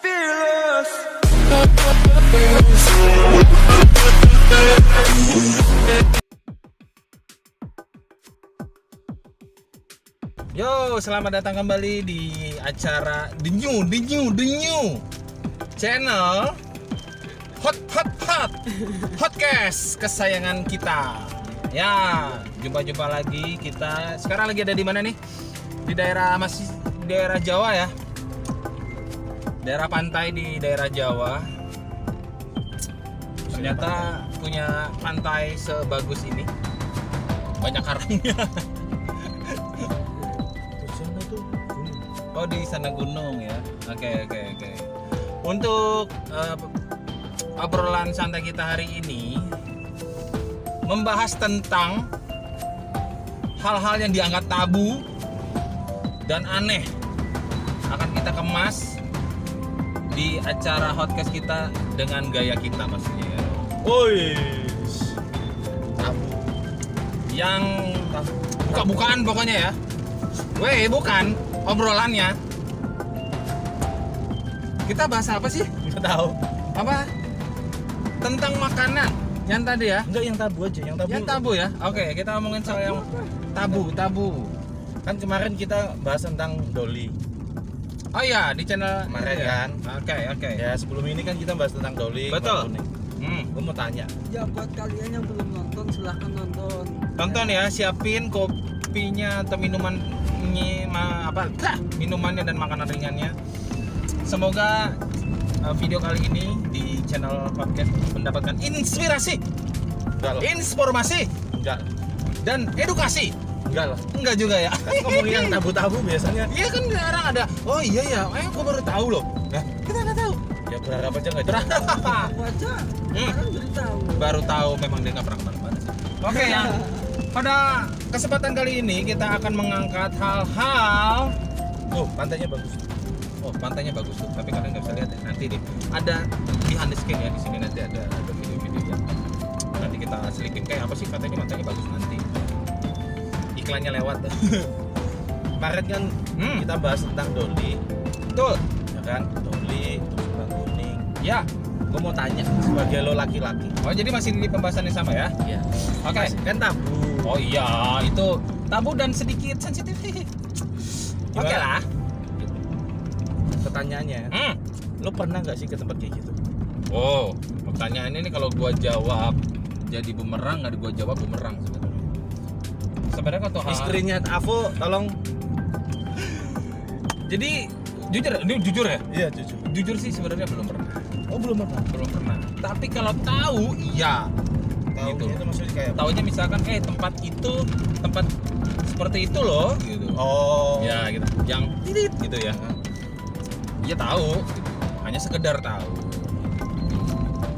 fearless. Yo, selamat datang kembali di acara The New Channel Hotcast kesayangan kita. Ya, jumpa lagi kita. Sekarang lagi ada di mana nih? Di masih daerah Jawa ya. Daerah pantai di daerah Jawa. Ternyata punya pantai sebagus ini. Banyak karangnya. Oh, di sana gunung ya. Oke. Untuk obrolan santai kita hari ini membahas tentang hal-hal yang dianggap tabu dan aneh akan kita kemas di acara Hotcast kita dengan gaya kita maksudnya ya. Tabu. Yang buka-bukaan pokoknya ya. Bukan obrolannya. Kita bahas apa sih? Nggak tahu. Apa? Tentang makanan. Yang tadi ya? Enggak, yang tabu aja, Yang tabu ya? Oke, kita ngomongin soal yang tabu. Kan kemarin kita bahas tentang doli. Oh iya, di channel Kemarin itu ya? kan? Oke. Ya, sebelum ini kan kita bahas tentang doli. Betul. Gue mau tanya. Ya buat kalian yang belum nonton silahkan nonton. Tonton ya, siapin kopinya atau minumannya dan makanan ringannya. Semoga video kali ini di channel podcast mendapatkan inspirasi, informasi, dan edukasi. Enggak juga ya. Kan ngomongin yang tabu-tabu biasanya. Iya kan sekarang ada. Oh iya ya, gue baru tahu loh. Nah, kita nggak tahu. Ya berharap aja nggak Berapa? Aku aja sekarang jadi tahu. Baru tahu memang dia nggak pernah kemana-mana sih. Oke ya. Pada kesempatan kali ini kita akan mengangkat hal-hal. Oh, pantainya bagus. Oh, pantainya bagus tuh, tapi kalian nggak bisa lihat ya. Nanti deh. Ada behind the screen ya di sini nanti ada video-videonya. Nanti kita selipin kayak apa sih katanya pantainya bagus nanti. Iklannya lewat. Kemarin kan kita bahas tentang doli, Betul. ya kan? Doli, terus kerang kuning. Ya. Gue mau tanya sebagai lo laki-laki. Oh, jadi masih di pembahasan yang sama ya? Iya. Oke. Kan tabu. Oh iya, itu tabu dan sedikit sensitif. Oke lah. Pertanyaannya, lo pernah nggak sih ke tempat kayak gitu? Oh, pertanyaannya ini kalau gua jawab jadi bumerang, nggak gua jawab bumerang sebenarnya. Sebenarnya kalau hal Istrinya Avo, tolong. Jadi jujur ya? Iya, jujur. Jujur sih sebenarnya belum pernah. Oh, belum pernah. Tapi kalau tahu, iya. Tahu Gitu. itu maksudnya kayak apa? Taunya misalkan tempat seperti itu loh, gitu. Oh. Ya gitu. Yang titit gitu ya. Iya tahu, gitu. Hanya sekedar tahu.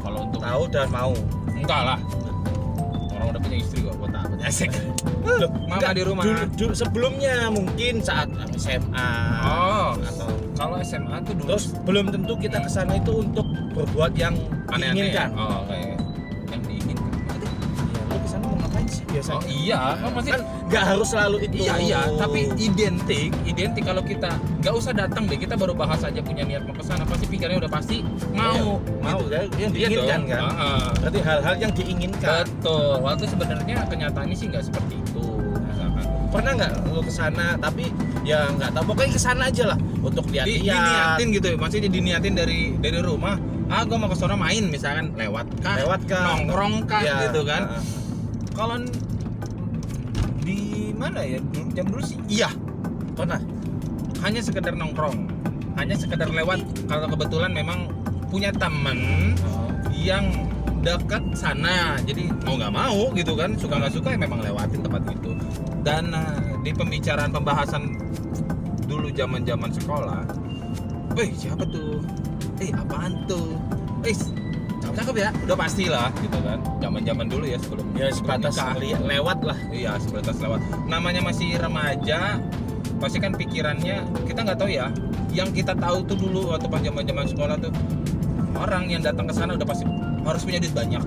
Kalau untuk Tahu dan mau. enggak lah. Orang udah punya istri kok, buat apa? Asik. Loh, Mama enggak, di rumah. Dulu sebelumnya mungkin saat SMA Oh, atau kalau SMA tuh dulu terus belum tentu kita kesana itu untuk berbuat yang aneh-aneh. diinginkan. Oh, kayak yang diinginkan. Ya, lo kesana mau ngapain sih biasanya? Oh iya, kan pasti Kan nggak harus selalu itu. Iya, tapi identik kalau kita nggak usah datang deh, kita baru bahas aja punya niat mau kesana, pasti pikirannya udah pasti mau, mau gitu. kan? Yang Iya diinginkan dong. kan. Berarti hal-hal yang diinginkan. Betul. Waktu sebenarnya kenyataannya sih nggak seperti itu. Misalkan Pernah nggak lo kesana tapi ya nggak tahu pokoknya kesana aja lah untuk lihat-lihat. diniatin gitu, maksudnya diniatin dari rumah. Gue mau ke sana main misalkan lewat kah, nongkrong kah Ya, gitu kan. Kalau di mana ya jam dulu sih iya pernah. hanya sekedar nongkrong, hanya sekedar lewat kalau kebetulan memang punya temen yang dekat sana, jadi mau nggak mau gitu kan, suka nggak suka ya memang lewatin tempat itu. Dan di pembahasan dulu zaman sekolah, siapa tuh, apaan tuh, cakep ya, udah pastilah gitu kan, zaman dulu ya sebelum Sebatas nikah. lewat lah. Iya, sebatas lewat. Namanya masih remaja, pasti kan pikirannya kita nggak tahu ya. Yang kita tahu tuh dulu waktu pas zaman sekolah tuh orang yang datang ke sana udah pasti harus punya duit banyak.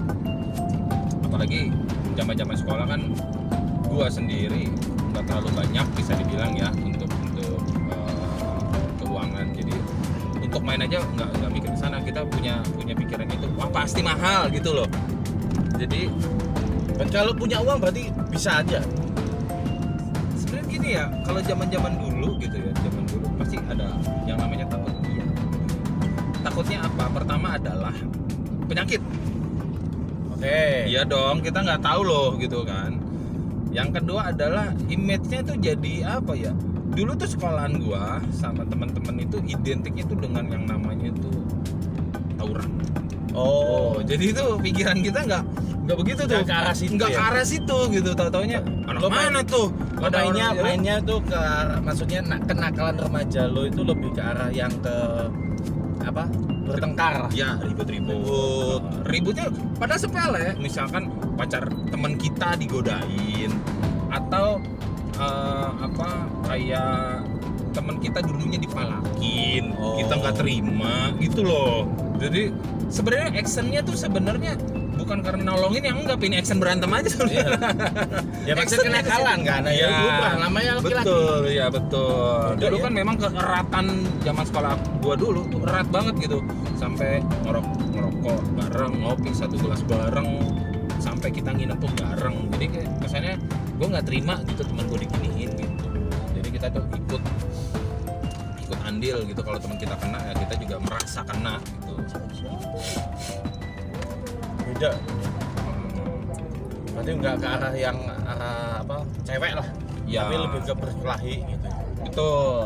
Apalagi zaman sekolah kan gua sendiri nggak terlalu banyak bisa dibilang ya untuk keuangan. Jadi untuk untuk main aja nggak mikir ke sana. Kita punya pikiran itu, wah pasti mahal gitu loh. Jadi Dan kalau punya uang berarti bisa aja. sebenarnya gini ya, kalau zaman dulu gitu ya, zaman dulu pasti ada yang namanya takut. Iya. Takutnya apa? Pertama adalah penyakit. Oke. Iya dong, kita nggak tahu loh gitu kan. Yang kedua adalah image-nya tuh jadi apa ya? Dulu tuh sekolahan gua sama teman-teman itu identiknya tuh dengan yang namanya tuh tawuran. Oh, Jadi itu pikiran kita nggak begitu tuh. Nggak ke arah situ Nggak ya? ke arah situ gitu. Tahu-taunya anak Lo mana tuh? lo Ada orang- mainnya tuh ke maksudnya kenakalan remaja lo itu lebih ke arah yang ke apa? Bertengkar. Ya ribut. Ributnya padahal sepele. Misalkan pacar teman kita digodain atau kayak teman kita dulunya dipalakin, Oh. kita nggak terima gitu loh. Jadi sebenarnya actionnya tuh sebenarnya bukan karena nolongin, yang enggak, ini action berantem aja sebenarnya. Ya maksudnya Action kenakalan kan? Iya. Lupa namanya laki-laki. Betul, ya betul. Beda Dulu ya? kan memang keeratan zaman sekolah gua dulu tuh erat banget gitu. Sampai ngerokok bareng, ngopi satu gelas bareng, sampai kita nginep pun bareng. Jadi kayak kesannya gua nggak terima gitu teman gua diginiin gitu. Jadi kita tuh ikut andil gitu, kalau teman kita kena ya kita juga merasa kena gitu. Beda. Berarti nggak ke arah yang arah apa? Cewek lah. Ya. Tapi lebih ke berkelahi gitu. Betul.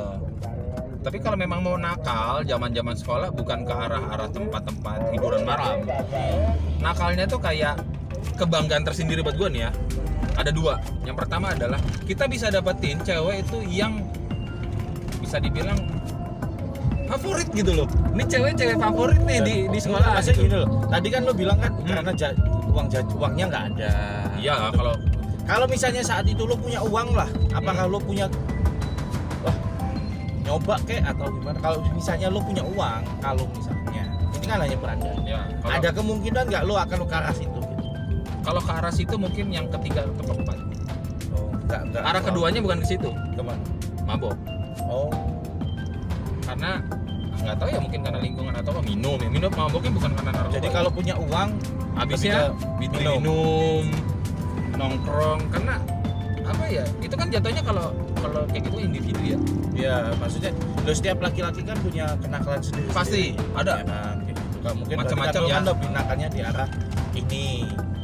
Tapi kalau memang mau nakal, zaman sekolah bukan ke arah tempat-tempat hiburan malam. Nakalnya tuh kayak kebanggaan tersendiri buat gue nih ya. Ada dua. Yang pertama adalah kita bisa dapetin cewek itu yang bisa dibilang favorit gitu loh. Ini cewek favorit nih di sekolah. Maksudnya Gitu. gini loh. Tadi kan lo bilang kan karena uangnya nggak ada. Iya, Kalau misalnya saat itu lo punya uang lah, apakah lo punya wah nyoba kek atau gimana? Kalau misalnya lo punya uang, kalau misalnya ini kan hanya berandai. ya, Ada kemungkinan nggak lo akan ke arah situ? Gitu? kalau ke arah situ mungkin yang ketiga atau keempat. Oh, enggak. Arah keduanya bukan ke situ, Kemana? mabok. Oh, Karena nggak tahu ya, mungkin karena lingkungan atau apa, minum maboknya bukan karena narkoba. jadi kalau punya uang habisnya lebih ke minum, nongkrong, karena apa ya, itu kan jatuhnya kalau kayak gitu individu ya. ya maksudnya lo setiap laki-laki kan punya kenakalan sendiri. Pasti ada. Ya kan, kayak gitu. Nggak mungkin Macam-macam berarti kan lo ya. kan lebih nakalnya di arah ini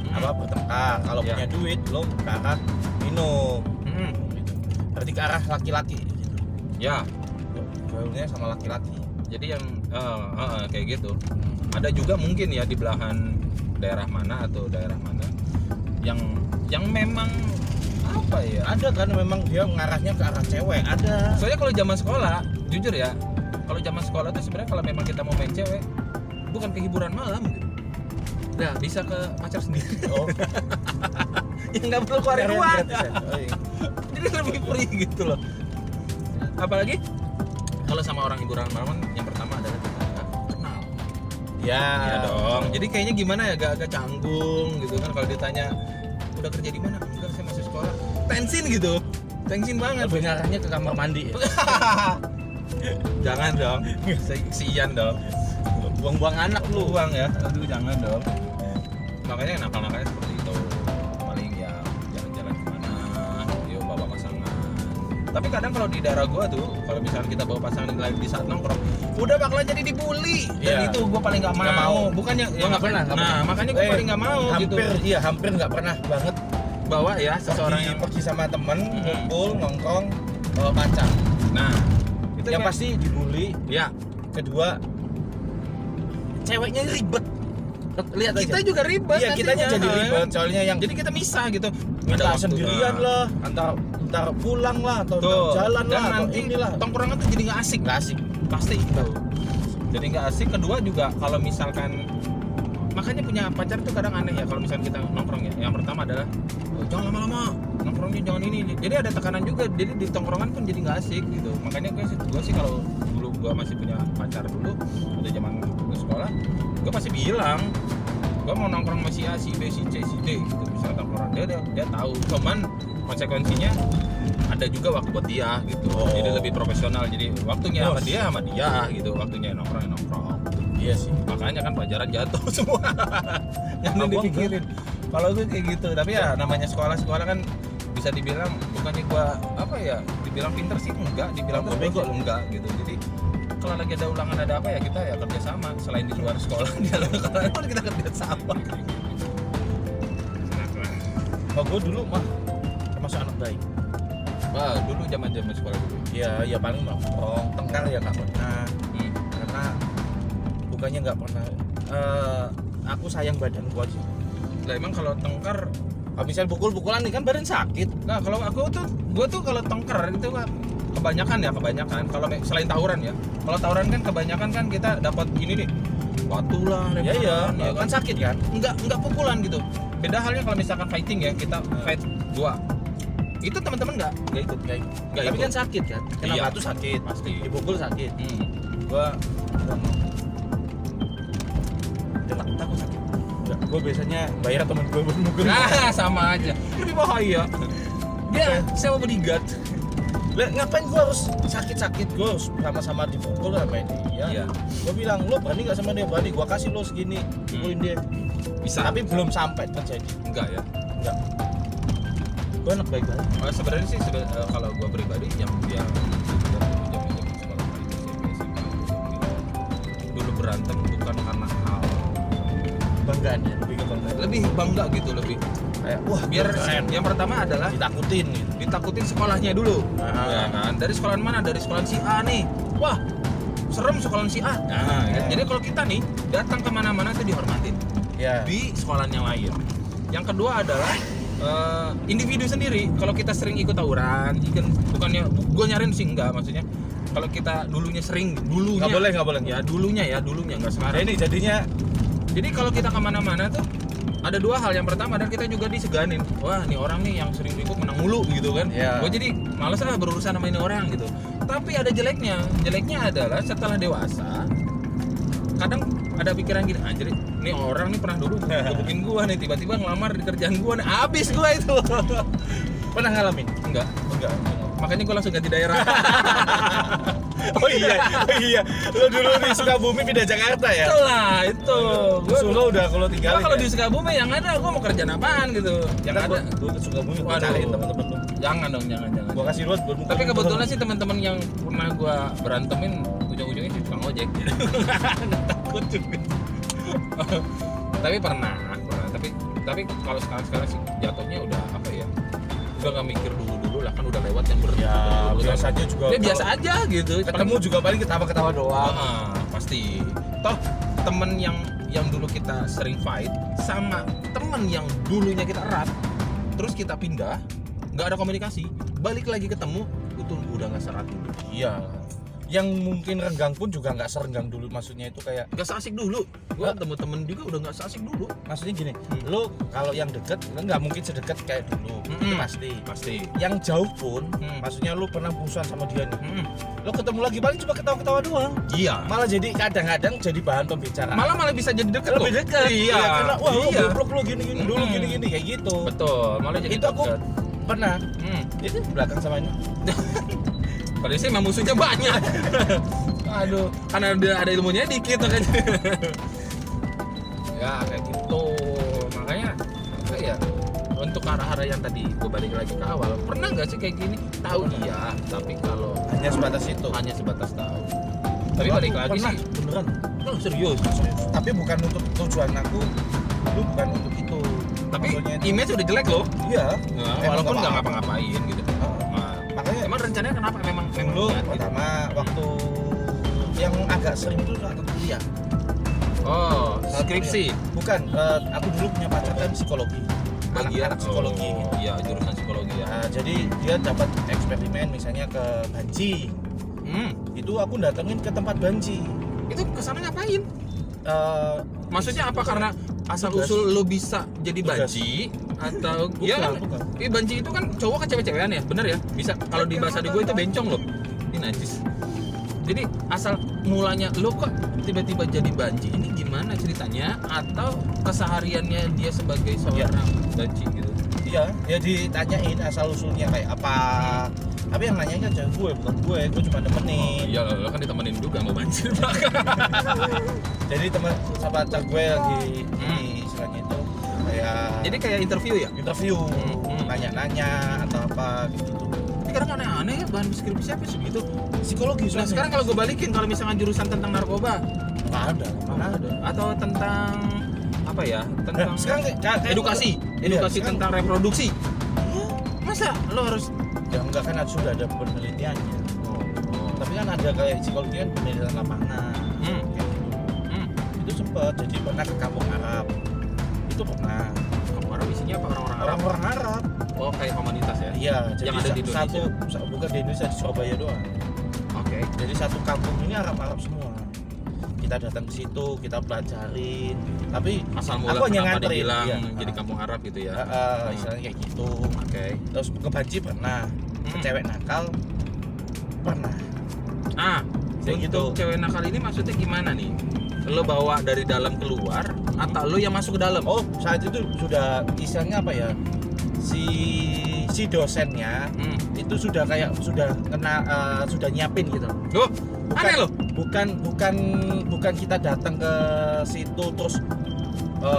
apa bertengkar. Kalau Ya. punya duit lo ke arah minum. Mm-mm. Gitu. Berarti ke arah laki-laki gitu. Ya, Gaulnya sama laki-laki. jadi yang kayak gitu. Ada juga mungkin ya di belahan daerah mana yang memang apa ya, Ada kan memang dia mengarahnya ke arah cewek, ada. soalnya kalau zaman sekolah jujur ya, kalau zaman sekolah tuh sebenarnya kalau memang kita mau main cewek bukan ke hiburan malam gitu. Nah, bisa ke pacar sendiri. Oh, Ya nggak perlu keluarin uang. gratisan. Oh, iya. Jadi lebih free gitu loh. Apalagi kalau sama orang hiburan malam, yang pertama adalah kita kenal. Ya, Iya dong. Jadi kayaknya gimana ya, agak canggung gitu kan kalau ditanya udah kerja di mana? Enggak, saya masih sekolah. Tensin gitu. Tensin banget. lebih ngarahnya ke kamar mandi. Ya? Jangan dong. Kesian dong. Buang-buang anak lu. Uang ya. Aduh, jangan dong. Makanya nakal-nakalnya seperti itu. Paling ya jalan-jalan kemana, yuk bawa pasangan. Tapi kadang kalau di daerah gua tuh, kalau misalnya kita bawa pasangan lagi di saat nongkrong, udah bakalan jadi dibully. Dan Iya. itu gua paling nggak Nggak mau. mau. Bukan yang Gua nggak pernah. makanya gua paling nggak mau gitu. Hampir nggak pernah banget. Bawa ya seseorang yang pergi sama temen, Mm-mm. ngumpul, nongkrong, bawa pacar. nah, itu Yang kayak- pasti dibully. ya, Kedua, ceweknya ribet. Lihat aja. kita juga ribet. Iya, kitanya nantinya. jadi ribet. Soalnya yang Jadi kita misah gitu. minta waktu- sendirian nah. lah, antar pulang lah, atau Tuh, jalan dan lah, atau nanti inilah. tongkrongan tuh jadi nggak asik. Nggak asik. Pasti itu. Jadi nggak asik. Kedua juga kalau misalkan, makanya punya pacar tuh kadang aneh ya kalau misalkan kita nongkrong ya. Yang pertama adalah jangan lama-lama nongkrongnya, jangan ini. Jadi ada tekanan juga. Jadi di tongkrongan pun jadi nggak asik gitu. Makanya gue sih kalau dulu gue masih punya pacar dulu, ada zaman gue sekolah, gue pasti bilang gue mau nongkrong sama si A, si B, si C, si D gitu. Misalnya tongkrongan dia tahu. Cuman konsekuensinya ada juga waktu buat dia gitu. Oh. Jadi lebih profesional. Jadi waktunya Oh. sama dia gitu. Waktunya nongkrong. Iya sih. Makanya kan pelajaran jatuh semua. Yang Nah, gua dipikirin. Kalau gue kayak gitu. Tapi ya namanya sekolah kan bisa dibilang bukannya gua apa ya? Dibilang pinter sih enggak, dibilang Bagus, bego bagus. enggak gitu. Jadi kalau lagi ada ulangan ada apa ya kita ya kerja sama selain di luar sekolah di dalam sekolah pun kita kerja sama. Oh, gue dulu mah termasuk anak baik. Wah, dulu zaman sekolah dulu. Ya paling nongkrong, tengkar ya nggak pernah. Karena bukannya nggak pernah. Aku sayang badanku aja. Lah emang kalau tengkar, Kalau misal pukul-pukulan nih kan badan sakit. nah kalau gue tuh kalau tengkar itu kan kebanyakan. Kalau selain tawuran ya, kalau tawuran kan kebanyakan kan kita dapat ini nih, batu lah, Iya, ya kan sakit kan. Enggak pukulan gitu. Beda halnya kalau misalkan fighting ya, kita fight 2. Itu teman-teman enggak ikut. Nggak Tapi ikut. kan sakit kan. Kena Iya. batu sakit. Pasti. Dipukul sakit. Hmm. Gua takut sakit. Enggak, gua biasanya bayar teman gua buat mukul. Nah, sama aja. Lebih bahaya. Dia saya mau bodyguard. Lah, ngapain gua harus sakit-sakit? Gua harus sama-sama dipukul sama dia. Iya. Gua bilang, "Lo berani enggak sama dia?" "Berani." Gua kasih lo segini. Pukulin dia. Bisa. Tapi belum sampai terjadi. Enggak ya. Enggak. Gua anak baik banget. Sebenarnya sih kalau gua pribadi yang dia zaman sekolah dulu berantem bukan karena hal Banggaan ya, lebih ke banggaan. lebih bangga gitu, lebih Kayak wah, biar keren. yang pertama adalah Ditakutin gitu. ditakutin sekolahnya dulu. Ya kan? Dari sekolahan mana? Dari sekolahan si A nih. Wah, serem sekolahan si A. Nah, Ya. jadi kalau kita nih datang kemana-mana tuh dihormatin Ya. di sekolahan yang lain. Yang kedua adalah individu sendiri. Kalau kita sering ikut tawuran, bukannya gue nyariin sih enggak, maksudnya kalau kita dulunya Nggak boleh. ya dulunya nggak Nah, sekarang. ini jadinya Jadi kalau kita kemana-mana tuh ada 2 hal. Yang pertama, dan kita juga diseganin, wah nih orang nih yang sering ikut menang mulu gitu kan. Iya. Gue jadi males lah berurusan sama ini orang gitu. Tapi ada jeleknya adalah setelah dewasa kadang ada pikiran gini, anjir nih orang nih pernah dulu gebukin gua nih, tiba-tiba ngelamar di kerjaan gua nih, habis gua itu. pernah ngalamin? Enggak, Enggak. makanya gua langsung ganti daerah. Oh iya. Lo dulu di Sukabumi pindah Jakarta ya? Itulah itu. Gua Solo udah kalau tinggalin. kalau ya? di Sukabumi yang ada gua mau kerjaan apaan gitu. Yang Ntar ada gua ke Sukabumi gua Waduh. cariin temen-temen lu. jangan dong. Gua kasih luat buat mukul. Tapi kebetulan sih teman-teman yang pernah gua berantemin ujung-ujungnya sih tukang ojek. Nggak takut juga. Tapi pernah. Tapi kalau sekarang sih jatuhnya udah apa ya? Udah nggak mikir dulu lah, kan udah lewat yang Ya, biasanya juga. Ya biasa aja gitu. Ketemu juga paling ketawa-ketawa doang. Pasti. Toh temen yang dulu kita sering fight sama temen yang dulunya kita erat, terus kita pindah, nggak ada komunikasi, balik lagi ketemu, itu udah nggak serat dulu. Iya. Yang mungkin renggang pun juga nggak serenggang dulu, maksudnya itu kayak Nggak seasik dulu. Gua ketemu temen juga udah nggak seasik dulu. maksudnya gini, lo kalau yang deket nggak mungkin sedekat kayak dulu, itu pasti. Yang jauh pun, maksudnya lo pernah musuhan sama dia nih, lo ketemu lagi paling cuma ketawa-ketawa doang. Iya. Malah jadi kadang-kadang jadi bahan pembicaraan. Malah bisa jadi deket lebih loh. dekat. Iya. Karena wah lo Iya. goblok lo gini-gini dulu gini-gini kayak gitu. Betul. Malah jadi Itu aku deket. pernah. Itu belakang sama ini. Padahal sih emang musuhnya banyak. Aduh, karena ada ilmunya dikit makanya. Ya kayak gitu. Makanya apa ya? Untuk arah-arah yang tadi gue balik lagi ke awal, pernah nggak sih kayak gini? Tahu iya, tapi kalau Hanya sebatas itu. hanya sebatas tahu. Tapi Aku balik lagi pernah, sih, beneran. oh, serius. Tapi bukan untuk tujuan aku, lu bukan untuk itu. Tapi Maksudnya itu- image udah jelek loh. Iya. Nah, Emang walaupun nggak apa-apa. ngapa-ngapain gitu. Nah, Makanya emang rencananya kenapa? Memang dulu niat gitu. pertama waktu yang agak sering itu saat aku kuliah. Oh, Saat skripsi. kuliah. Bukan, aku dulu punya pacar kan psikologi. Anak-anak psikologi. Oh, iya, jurusan psikologi ya. Nah, jadi dia dapat eksperimen misalnya ke Banji. Itu aku datengin ke tempat Banji. Itu kesana ngapain? Eh, Maksudnya apa? Karena asal Tugas. usul lo bisa jadi Tugas. banci atau Bukan, iya kan? bukan. Banci itu kan cowok ke cewek-cewekan ya, bener ya? Bisa. Kalau di bahasa di gue itu bencong loh. Ini najis. Jadi asal mulanya lo kok tiba-tiba jadi banci ini gimana ceritanya? Atau kesehariannya dia sebagai seorang banci gitu? Iya, ya ditanyain asal usulnya kayak apa. Tapi yang nanya kan jangan gue cuma nemenin. Iya, lo kan ditemenin juga mau banjir belakang. Jadi teman sama pacar gue lagi istilahnya itu kayak Jadi kayak interview ya? interview, nanya-nanya atau apa gitu. Tapi kadang aneh-aneh ya bahan skripsi apa segitu. Psikologi Nah soalnya. sekarang kalau gue balikin, kalau misalkan jurusan tentang narkoba nggak ada, mana ada. atau tentang apa ya, tentang Sekarang kayak edukasi sekarang- tentang reproduksi, masa lo harus ya enggak kan sudah ada penelitiannya. Tapi kan ada kayak psikologi kan penelitian lapangan. Hmm. Kayak gitu. Itu sempat jadi pernah ke kampung Arab. Itu pernah. kamu Arab isinya apa orang-orang Arab? Orang-orang Arab. Oh kayak komunitas ya? Iya, jadi Yang ada di satu bukan di Indonesia, di Surabaya doang. Oke. Jadi satu kampung ini Arab-Arab semua. Kita datang ke situ, kita pelajarin. Tapi Asal mula aku hanya kenapa nganterin. dibilang Iya. jadi kampung Arab gitu ya? Istilahnya kayak gitu. Oke. Terus ke Banci pernah, ke cewek nakal pernah. Ah, Kayak untuk gitu. cewek nakal ini maksudnya gimana nih? Lo bawa dari dalam keluar atau lo yang masuk ke dalam? Oh, saat itu sudah istilahnya apa ya? Si dosennya itu sudah kayak sudah kena sudah nyiapin gitu. Loh, aneh lo? Bukan kita datang ke situ terus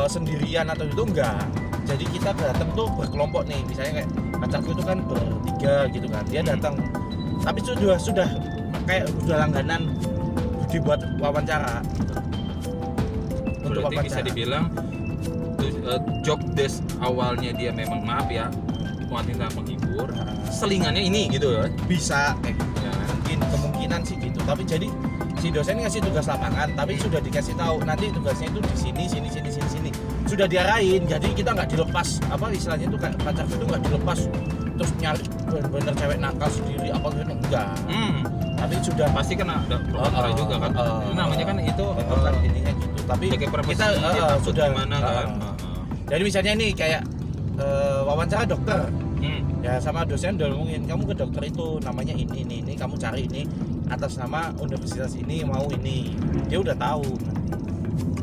sendirian atau itu enggak. Jadi kita datang tuh berkelompok nih, misalnya kayak pacarku itu kan bertiga gitu kan. Dia datang tapi sudah kayak udah langganan dibuat wawancara gitu. Untuk Berarti bisa wawancara. dibilang job desk awalnya dia memang maaf ya wanita menghibur, selingannya ini gitu ya? Bisa kayak gitu. Ya. Kemungkinan sih gitu. Tapi jadi si dosen ngasih tugas lapangan, tapi sudah dikasih tahu nanti tugasnya itu di sini. Sudah diarahin, jadi kita nggak dilepas. Apa istilahnya itu kayak pacarku itu nggak dilepas terus nyari bener cewek nakal sendiri apa gitu enggak. Tapi sudah Pasti kan ada pro kontra juga kan. Ini namanya kan itu kan intinya gitu. Tapi jaga kita takut sudah gimana kan. Jadi misalnya nih kayak wawancara dokter. Ya sama dosen udah ngomongin kamu ke dokter itu namanya ini kamu cari ini atas nama universitas ini mau ini. Dia udah tahu.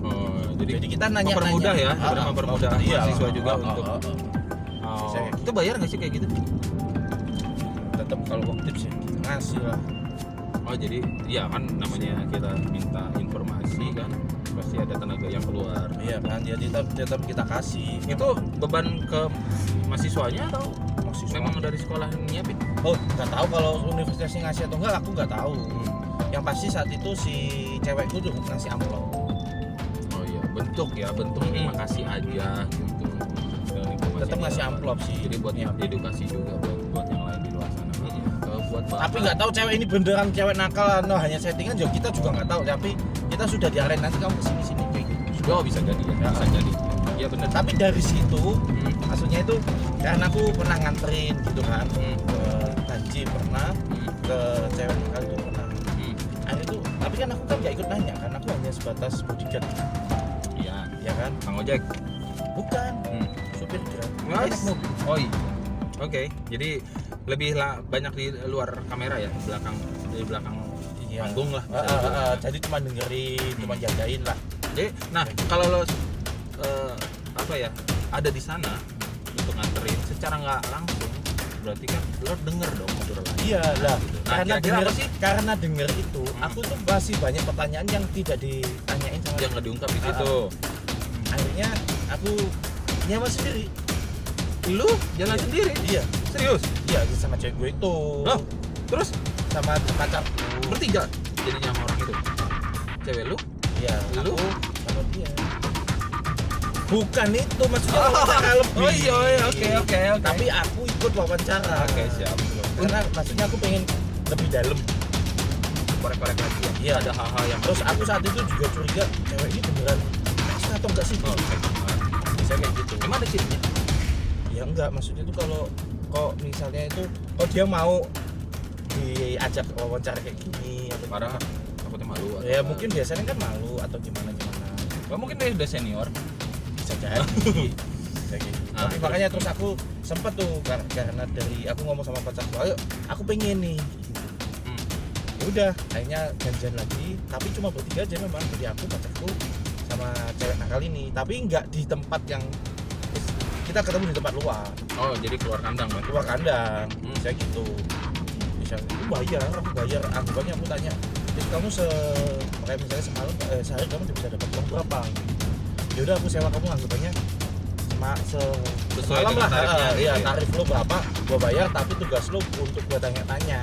Oh, Jadi kita nanya mempermudah ya, sebenarnya mempermudah mahasiswa juga untuk Bisa kayak itu bayar nggak sih kayak gitu? tetap kalau waktu tips ya ngasih lah. Oh jadi ya kan namanya kita minta informasi kan pasti ada tenaga yang keluar. Iya kan, ya tetap kita kasih. Itu beban ke mahasiswanya atau Mahasiswa. memang dari sekolah nyiapin? Oh, nggak tahu kalau universitasnya ngasih atau enggak, aku nggak tahu. Yang pasti saat itu si cewekku tuh ngasih amplop. Oh iya, bentuk terima kasih aja gitu. Dengan informasi Tetap yang ngasih dapat. amplop sih. Jadi buat Iya. edukasi juga buat yang lain di luar sana. Buat Tapi nggak tahu cewek ini beneran cewek nakal atau hanya settingan, juga kita juga nggak tahu. Tapi kita sudah diarahin nanti kamu kesini kayak gitu. Oh bisa jadi ya, bisa jadi. Iya benar. Tapi dari situ, maksudnya itu karena aku pernah nganterin gitu kan, ke Banci pernah, ke cewek nakal itu pernah. Akhirnya itu, tapi kan aku kan nggak ikut nanya kan, aku hanya sebatas bodyguard, Iya. ya kan? Bang ojek. Bukan, supir Grab. Mas. Naik mobil. Oh iya. Oke, jadi lebih banyak di luar kamera ya, di belakang Iya. panggung lah. bisa dibilang. Jadi cuma dengerin, cuma jagain lah. Jadi, nah kalau lo apa ya ada di sana untuk nganterin secara nggak langsung, berarti kan lo denger dong motor lain. Iya lah. Gitu. Nah, Karena kira-kira denger apa sih karena denger itu, aku tuh masih banyak pertanyaan yang tidak ditanyain sama yang nggak diungkap di situ? akhirnya aku nyawa sendiri. Lu jalan Iya. sendiri? Iya, Serius? iya sama cewek gue itu. Loh, terus Sama pacarku. bertiga jadinya sama orang itu? Cewek lu? Iya, Lu? aku sama dia. Bukan itu maksudnya wawancara lebih. Oh iya, oke. Tapi aku ikut wawancara. Oke, siap. Karena maksudnya aku pengen lebih dalam. Korek-korek lagi ya. Iya. Ada hal-hal yang Terus aku saat itu juga curiga cewek ini beneran pesta atau enggak sih? Oh, oke. Bisa kayak gitu. Emang ada cirinya? Ya enggak, maksudnya itu kalau kok misalnya itu dia mau diajak wawancara kayak gini atau Parah, gimana. takutnya malu. atau Ya apa. mungkin biasanya kan malu atau gimana. Oh, mungkin dia udah senior. Bisa jadi. Kayak gitu. Nah, Tapi makanya terus aku sempet tuh karena dari aku ngomong sama pacarku, ayo aku pengen nih. Ya udah, akhirnya janjian lagi, tapi cuma bertiga aja memang, jadi aku, pacarku, sama cewek nakal ini. Tapi nggak di tempat yang kita ketemu di tempat luar Oh, jadi keluar kandang kan? keluar kandang saya gitu bisa itu bayar anggapannya aku tanya jadi kamu kayak misalnya sehari kamu bisa dapat uang berapa ya udah aku sewa kamu anggapannya Sesuai semalam dengan lah tarifnya, iya gitu ya? tarif lo berapa gua bayar tapi tugas lo untuk gua tanya-tanya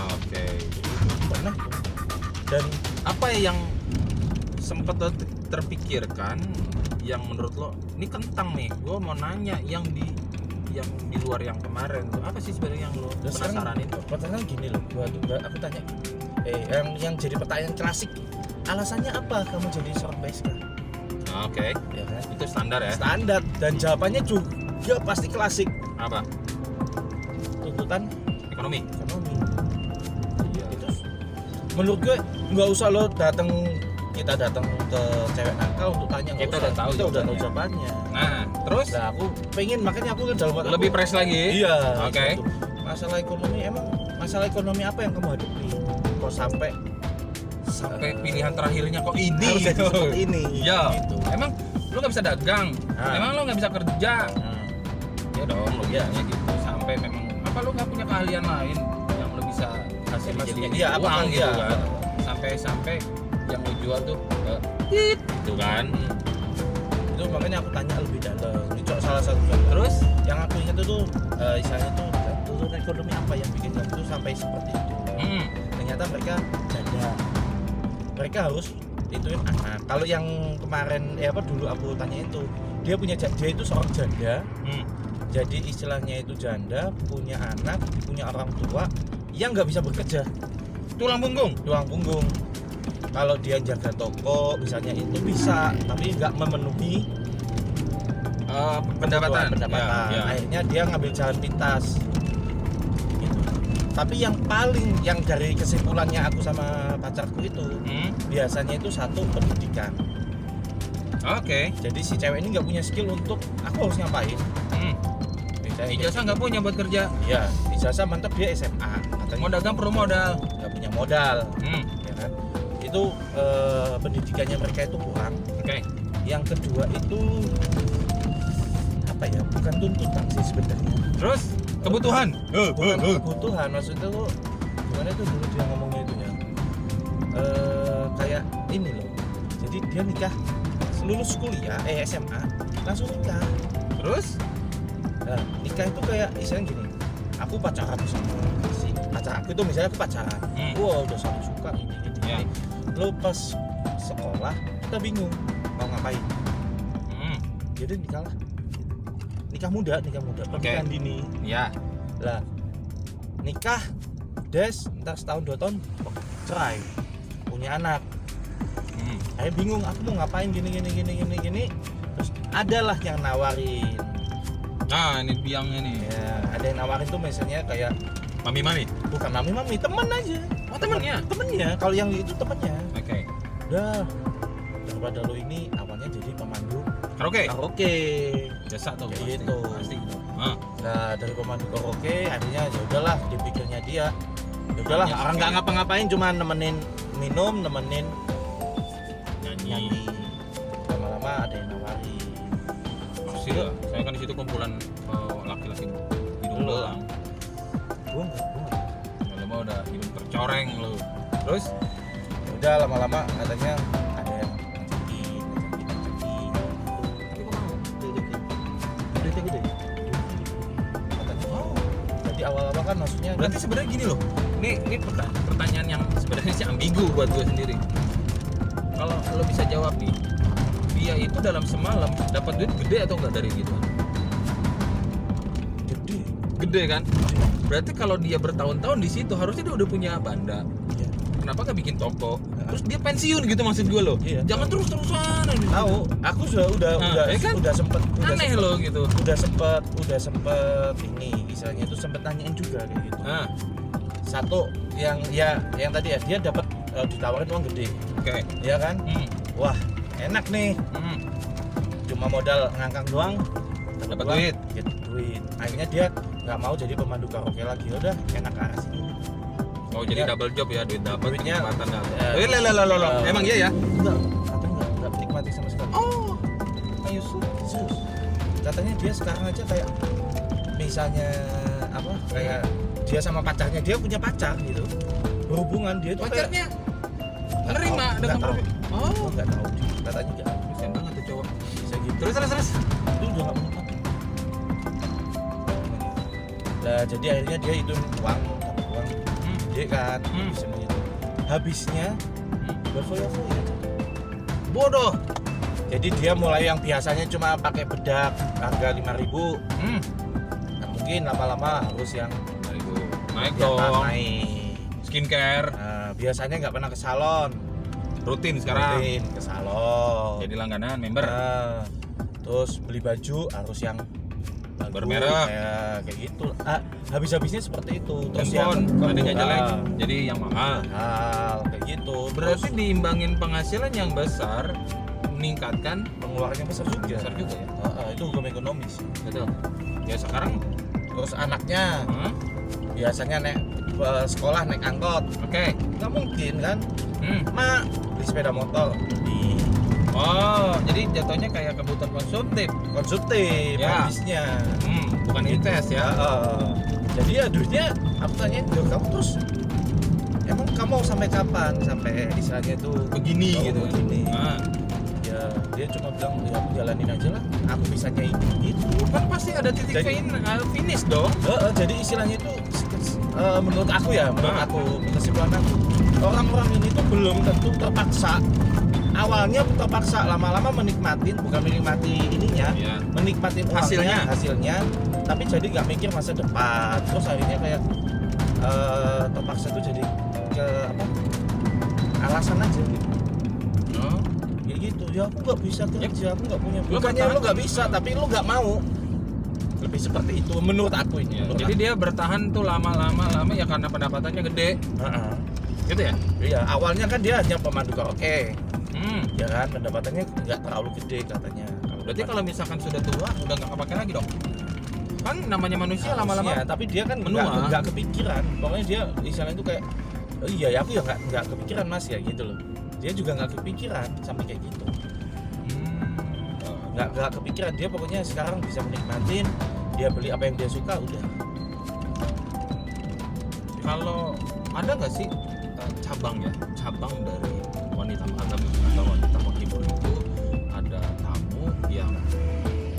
Oke. pernah tuh. Dan Apa yang sempat terpikirkan yang menurut lo ini kentang nih? Gue mau nanya yang di luar yang kemarin tuh apa sih sebenarnya yang lo penasaran itu? pertanyaan gini loh aku tanya yang jadi pertanyaan klasik alasannya apa kamu jadi seorang PSK Oke. ya kan Itu standar ya? standar dan jawabannya juga pasti klasik Apa? tuntutan Ekonomi? ekonomi Iya. itu menurut gue nggak usah lo kita datang ke cewek nakal untuk tanya nggak Kita usah. udah tahu kita udah tahu jawabannya. jawabannya Nah, terus nah aku pengen makanya aku ke dalam lebih fresh lagi? iya Oke. gitu. masalah ekonomi apa yang kamu hadapi kok Sampai pilihan terakhirnya kok ini harus jadi gitu. seperti ini Iya. gitu. Emang lo nggak bisa dagang? Ah. Emang lo nggak bisa kerja? Nah, Ya dong, lo Iya. bilangnya gitu. Sampai memang apa lo nggak punya keahlian lain yang lo bisa kasih maksudnya jadi iya apa uang gitu iya. kan? Sampai yang lo jual tuh gitu kan? Itu makanya aku tanya lebih dalam itu salah satu contoh. Terus? Yang aku ingat itu istilahnya tuh tuntutan ekonomi apa yang bikin kamu tuh sampai seperti itu ternyata mereka harus ituin anak kalau yang kemarin dulu aku tanya itu dia itu seorang janda jadi istilahnya itu janda punya anak punya orang tua yang nggak bisa bekerja Tulang punggung? tulang punggung kalau dia jaga toko misalnya itu bisa tapi nggak memenuhi Pendapatan? pendapatan. Ya, ya. Akhirnya dia ngambil jalan pintas. Gitu. Tapi yang dari kesimpulannya aku sama pacarku itu biasanya itu satu pendidikan. Oke. Jadi si cewek ini nggak punya skill untuk aku harus ngapain. Misalnya Ijazah nggak punya buat kerja? Iya, ijazah mantap dia SMA. Katanya Mau dagang perlu modal? nggak punya modal, ya kan? Itu pendidikannya mereka itu kurang. Oke. Yang kedua itu apa ya? Bukan tuntutan sih sebenarnya. Terus? Kebutuhan? Bukan kebutuhan, maksudnya lo gimana itu dulu dia ngomongnya itu ya? Kayak ini loh. Jadi dia nikah lulus kuliah, SMA langsung nikah. Terus? Nah, nikah itu kayak istilahnya gini. Aku pacaran sama si pacar aku itu misalnya aku pacaran. Wah udah saling suka ini. Ya. Lo pas sekolah kita bingung mau ngapain. Jadi nikah muda pernikahan dini. Ya. Lah nikah entar setahun 2 tahun cerai punya anak akhirnya bingung aku mau ngapain gini terus adalah yang nawarin Nah, ini biangnya nih. ya ada yang nawarin tuh misalnya kayak Mami. bukan mami temen aja Oh, temennya? kalau yang itu temennya Oke. udah daripada lo ini awalnya jadi pemandu Karaoke. karaoke Jasa tuh. Kayak pasti. gitu. Pasti gitu. nah dari pemandu karaoke akhirnya ya udahlah dipikirnya dia ya udahlah Hanya orang nggak suka. ngapa-ngapain cuma nemenin minum nemenin Nyanyi. nyanyi lama-lama ada yang nawarin Pasti lah. Saya kan di situ kumpulan laki-laki hidung Lo. belang. gue nggak Kalau mau udah hidung tercoreng lu. Terus? ya udah lama-lama katanya ada yang ngajakin tapi kok mau duitnya gede katanya oh jadi awal-awal kan maksudnya Berarti sebenarnya gini loh. Ini pertanyaan yang sebenarnya sih ambigu buat gue sendiri. Kalau lo bisa jawab nih, dia itu dalam semalam dapat duit gede atau enggak dari gitu? Gede kan? Berarti kalau dia bertahun-tahun di situ harusnya dia udah punya banda. Iya. Kenapa nggak bikin toko? Terus dia pensiun gitu maksud gue loh. Iya. Jangan terus-terusan. Tahu, aku udah ya kan? sempet Aneh loh gitu. udah sempet ini misalnya itu sempet nanyain juga kayak gitu. Nah, Satu yang tadi ya dia dapat ditawarin uang gede, oke. ya kan? Wah enak nih, cuma modal ngangkang doang Dapat uang, duit. dapat duit. Akhirnya dia nggak mau jadi pemandu karaoke lagi. Udah enak arah sini. Oh, jadi Ya. double job ya, duit dapat, Duitnya, kesempatan dapat. ya. Emang iya ya? Enggak menikmati sama sekali. Oh, serius. katanya dia sekarang aja kayak misalnya apa kayak dia sama pacarnya, dia punya pacar gitu, berhubungan dia tuh Pacarnya kayak, nerima dengan nggak tahu. profil. Oh, nggak tahu katanya nggak kasihan banget tuh cowok. bisa gitu. Terus. Itu udah nggak punya pacar. Nah jadi akhirnya dia itu uang dapat uang dia kan bisa gitu. Habisnya berfoya-foya. Bodoh. Jadi dia mulai yang biasanya cuma pakai bedak harga 5.000, nah, mungkin lama-lama harus yang Naik ya, dong. naik. Skincare Nah, biasanya nggak pernah ke salon, rutin sekarang. rutin ke salon. Jadi langganan member. Nah, terus beli baju harus yang bagus, Bermerek. kayak gitu. Habis-habisnya seperti itu. Terus yang Handphone adanya jelek, ah, jadi yang mahal. mahal kayak gitu. Berarti Terus diimbangin penghasilan yang besar, meningkatkan pengeluarannya besar juga. Besar juga ya? Itu hukum ekonomis. betul. Ya sekarang, Terus anaknya hmm, biasanya naik sekolah naik angkot, oke. nggak mungkin kan? Hmm. Mak beli sepeda motor di Oh, jadi jatuhnya kayak kebutuhan konsumtif. konsumtif Ya. habisnya. Bukan invest ya. Jadi ya duitnya aku tanyain ke kamu terus emang kamu mau sampai kapan, sampai istilahnya itu Begini oh, gitu. begini. Nah, Ya dia cuma bilang ya aku jalanin aja lah, aku bisanya ini gitu. kan pasti ada titik finish dong. Jadi istilahnya itu menurut aku ya, menurut Nah. aku kesimpulan aku, orang-orang ini tuh belum tentu terpaksa. Awalnya terpaksa, lama-lama menikmatin, bukan menikmati ininya, Ya. menikmati hasilnya, tapi jadi nggak mikir masa depan. Terus akhirnya kayak terpaksa tuh jadi ke apa? Alasan aja gitu. Oh. Ya gitu, ya aku nggak bisa kerja, aku nggak punya. Lu Bukannya bertahan. lu nggak bisa, tapi lu nggak mau. Lebih seperti itu menurut aku ini. Ya, menurut jadi aku. dia bertahan tuh lama ya karena pendapatannya gede, Heeh. gitu ya? Iya, awalnya kan dia hanya pemandu karaoke, Hmm. ya kan, pendapatannya nggak terlalu gede katanya. Berarti kalau misalkan sudah tua, udah nggak kepake lagi dong? Kan namanya manusia lama-lama. Harusnya, tapi dia kan menua. nggak kepikiran. Pokoknya dia istilahnya itu kayak, oh, iya ya aku ya nggak kepikiran mas ya gitu loh. Dia juga nggak kepikiran sampai kayak gitu. Nggak kepikiran, dia pokoknya sekarang bisa menikmatin, dia beli apa yang dia suka udah. Kalau ada nggak sih cabang dari wanita magang atau wanita menghibur itu ada tamu yang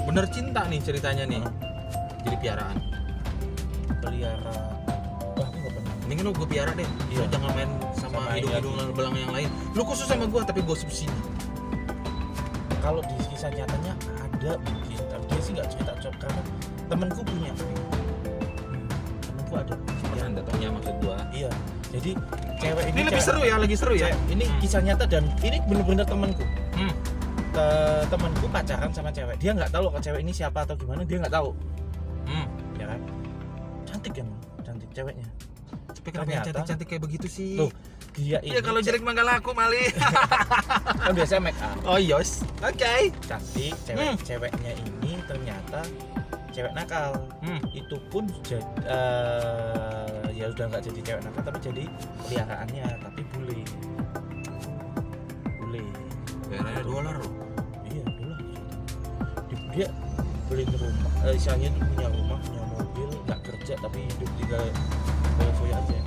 bener cinta nih ceritanya nih, jadi piaraan. Pelihara, wah aku nggak pernah. Mendingan lu gue piara deh, Iya. lu jangan main sama Sama hidung-hidungan belang yang lain. Lu khusus sama gue tapi gue subsidi. Kalau di kisah nyatanya ada mungkin, tapi dia sih nggak cerita cok karena temenku punya. Temenku ada. Pernah datangnya maksud gue. Iya. Jadi cewek Ini lebih cewek- seru ya, lagi seru ya. Ini kisah nyata dan ini bener-bener temenku. Hmm. Temenku pacaran sama cewek. Dia nggak tahu kalau cewek ini siapa atau gimana, dia nggak tahu. Hmm. Ya kan? Cantik emang, cantik ceweknya. Tapi kenapa yang Ternyata- cantik-cantik kayak begitu sih? Tuh, dia ini Iya kalau jelek mah gak laku Mali. kan biasanya make up. Oh yos. Oke. Cantik, ceweknya ini ternyata cewek nakal. Itu pun ya udah nggak jadi cewek nakal tapi jadi peliharaannya, tapi bule. Bayarnya $2 loh. Iya itulah. Dia beli rumah, misalnya itu punya rumah, punya mobil, nggak kerja tapi hidup tinggal foya-foya aja.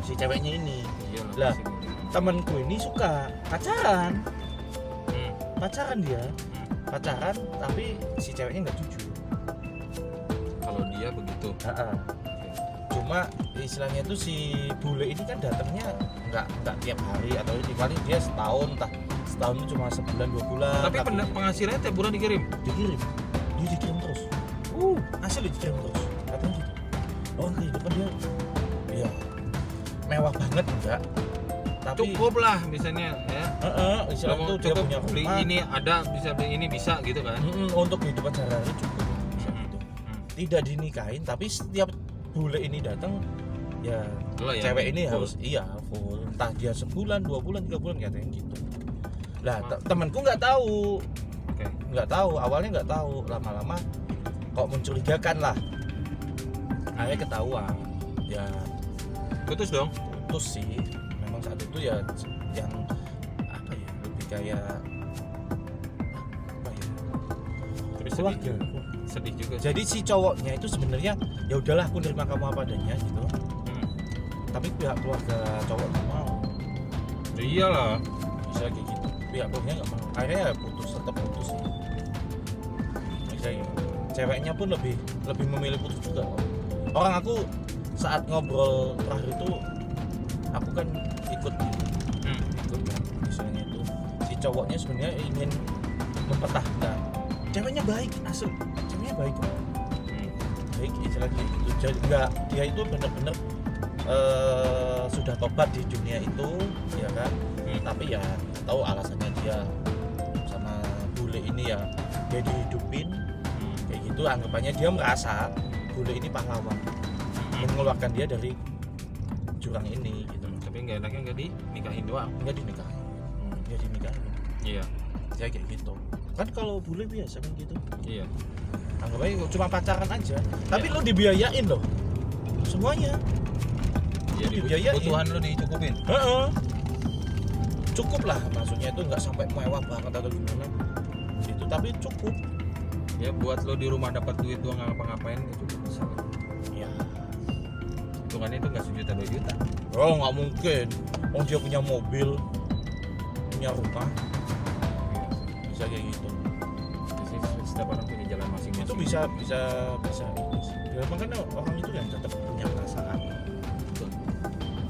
Si ceweknya ini, Iyalah, Lah. pasti gitu. temanku ini suka pacaran Hmm. dia, pacaran tapi si ceweknya nggak jujur. Kalau dia begitu. Cuma istilahnya itu si bule ini kan datangnya nggak tiap hari atau ini paling dia setahun itu cuma sebulan 2 bulan. Tapi penghasilannya tiap bulan dikirim. dikirim, dia dikirim terus. Asli dikirim terus. Katanya gitu. Oh kehidupan dia, ya mewah banget enggak. Tapi Cukup lah misalnya ya. istilahnya Kalau itu dia cukup punya beli rumah. ini ada, bisa beli ini bisa gitu kan. Untuk kehidupan sehari-hari cukup bisa Hmm. gitu. Hmm. Tidak dinikahin tapi setiap bule ini datang ya Lo ya, cewek ini full. harus full, entah dia sebulan 2 bulan 3 bulan katanya gitu. Lah Ah. temanku nggak tahu, Oke. awalnya nggak tahu, lama-lama kok mencurigakan lah, akhirnya ketahuan ya Putus dong. putus sih. Memang saat itu ya yang apa ya, lebih kayak apa ya, keluarga. Sedih juga sih. Jadi si cowoknya itu sebenarnya ya udahlah aku nerima kamu apa adanya gitu. Tapi pihak keluarga cowok nggak mau. Iyalah. Bisa kayak gitu. Pihak keluarga nggak mau. Akhirnya ya putus, tetap putus. Bisa ya. Ceweknya pun lebih memilih putus juga. Orang aku saat ngobrol terakhir itu aku kan ikut kan misalnya itu si cowoknya sebenarnya ingin mempertahankan. Ceweknya baik asli, ceweknya baik kok. Baik istilahnya gitu. Jadi enggak, dia itu benar-benar sudah tobat di dunia itu ya kan. Tapi ya tahu alasannya dia sama bule ini ya dia dihidupin kayak gitu, anggapannya dia merasa bule ini pahlawan mengeluarkan dia dari jurang ini gitu. Tapi nggak enaknya nggak dinikahin doang. Nggak dinikahin, nggak dinikahin. Iya. Ya kayak gitu kan, kalau bule biasa kan gitu. Iya. Anggap aja cuma pacaran aja, tapi lo dibiayain loh semuanya. Jadi Dibiayain. kebutuhan lu dicukupin. Heeh. Cukup lah, maksudnya itu nggak sampai mewah banget atau gimana gitu, tapi cukup. Ya buat lo di rumah dapat duit doang nggak ngapa-ngapain ya cukup bisa. Ya Hitungannya itu nggak 1 juta 2 juta. oh nggak mungkin, oh dia punya mobil, punya rumah, bisa kayak gitu. Jadi setiap orang punya jalan masing-masing. Itu bisa ya makanya orang itu yang tetap punya perasaan.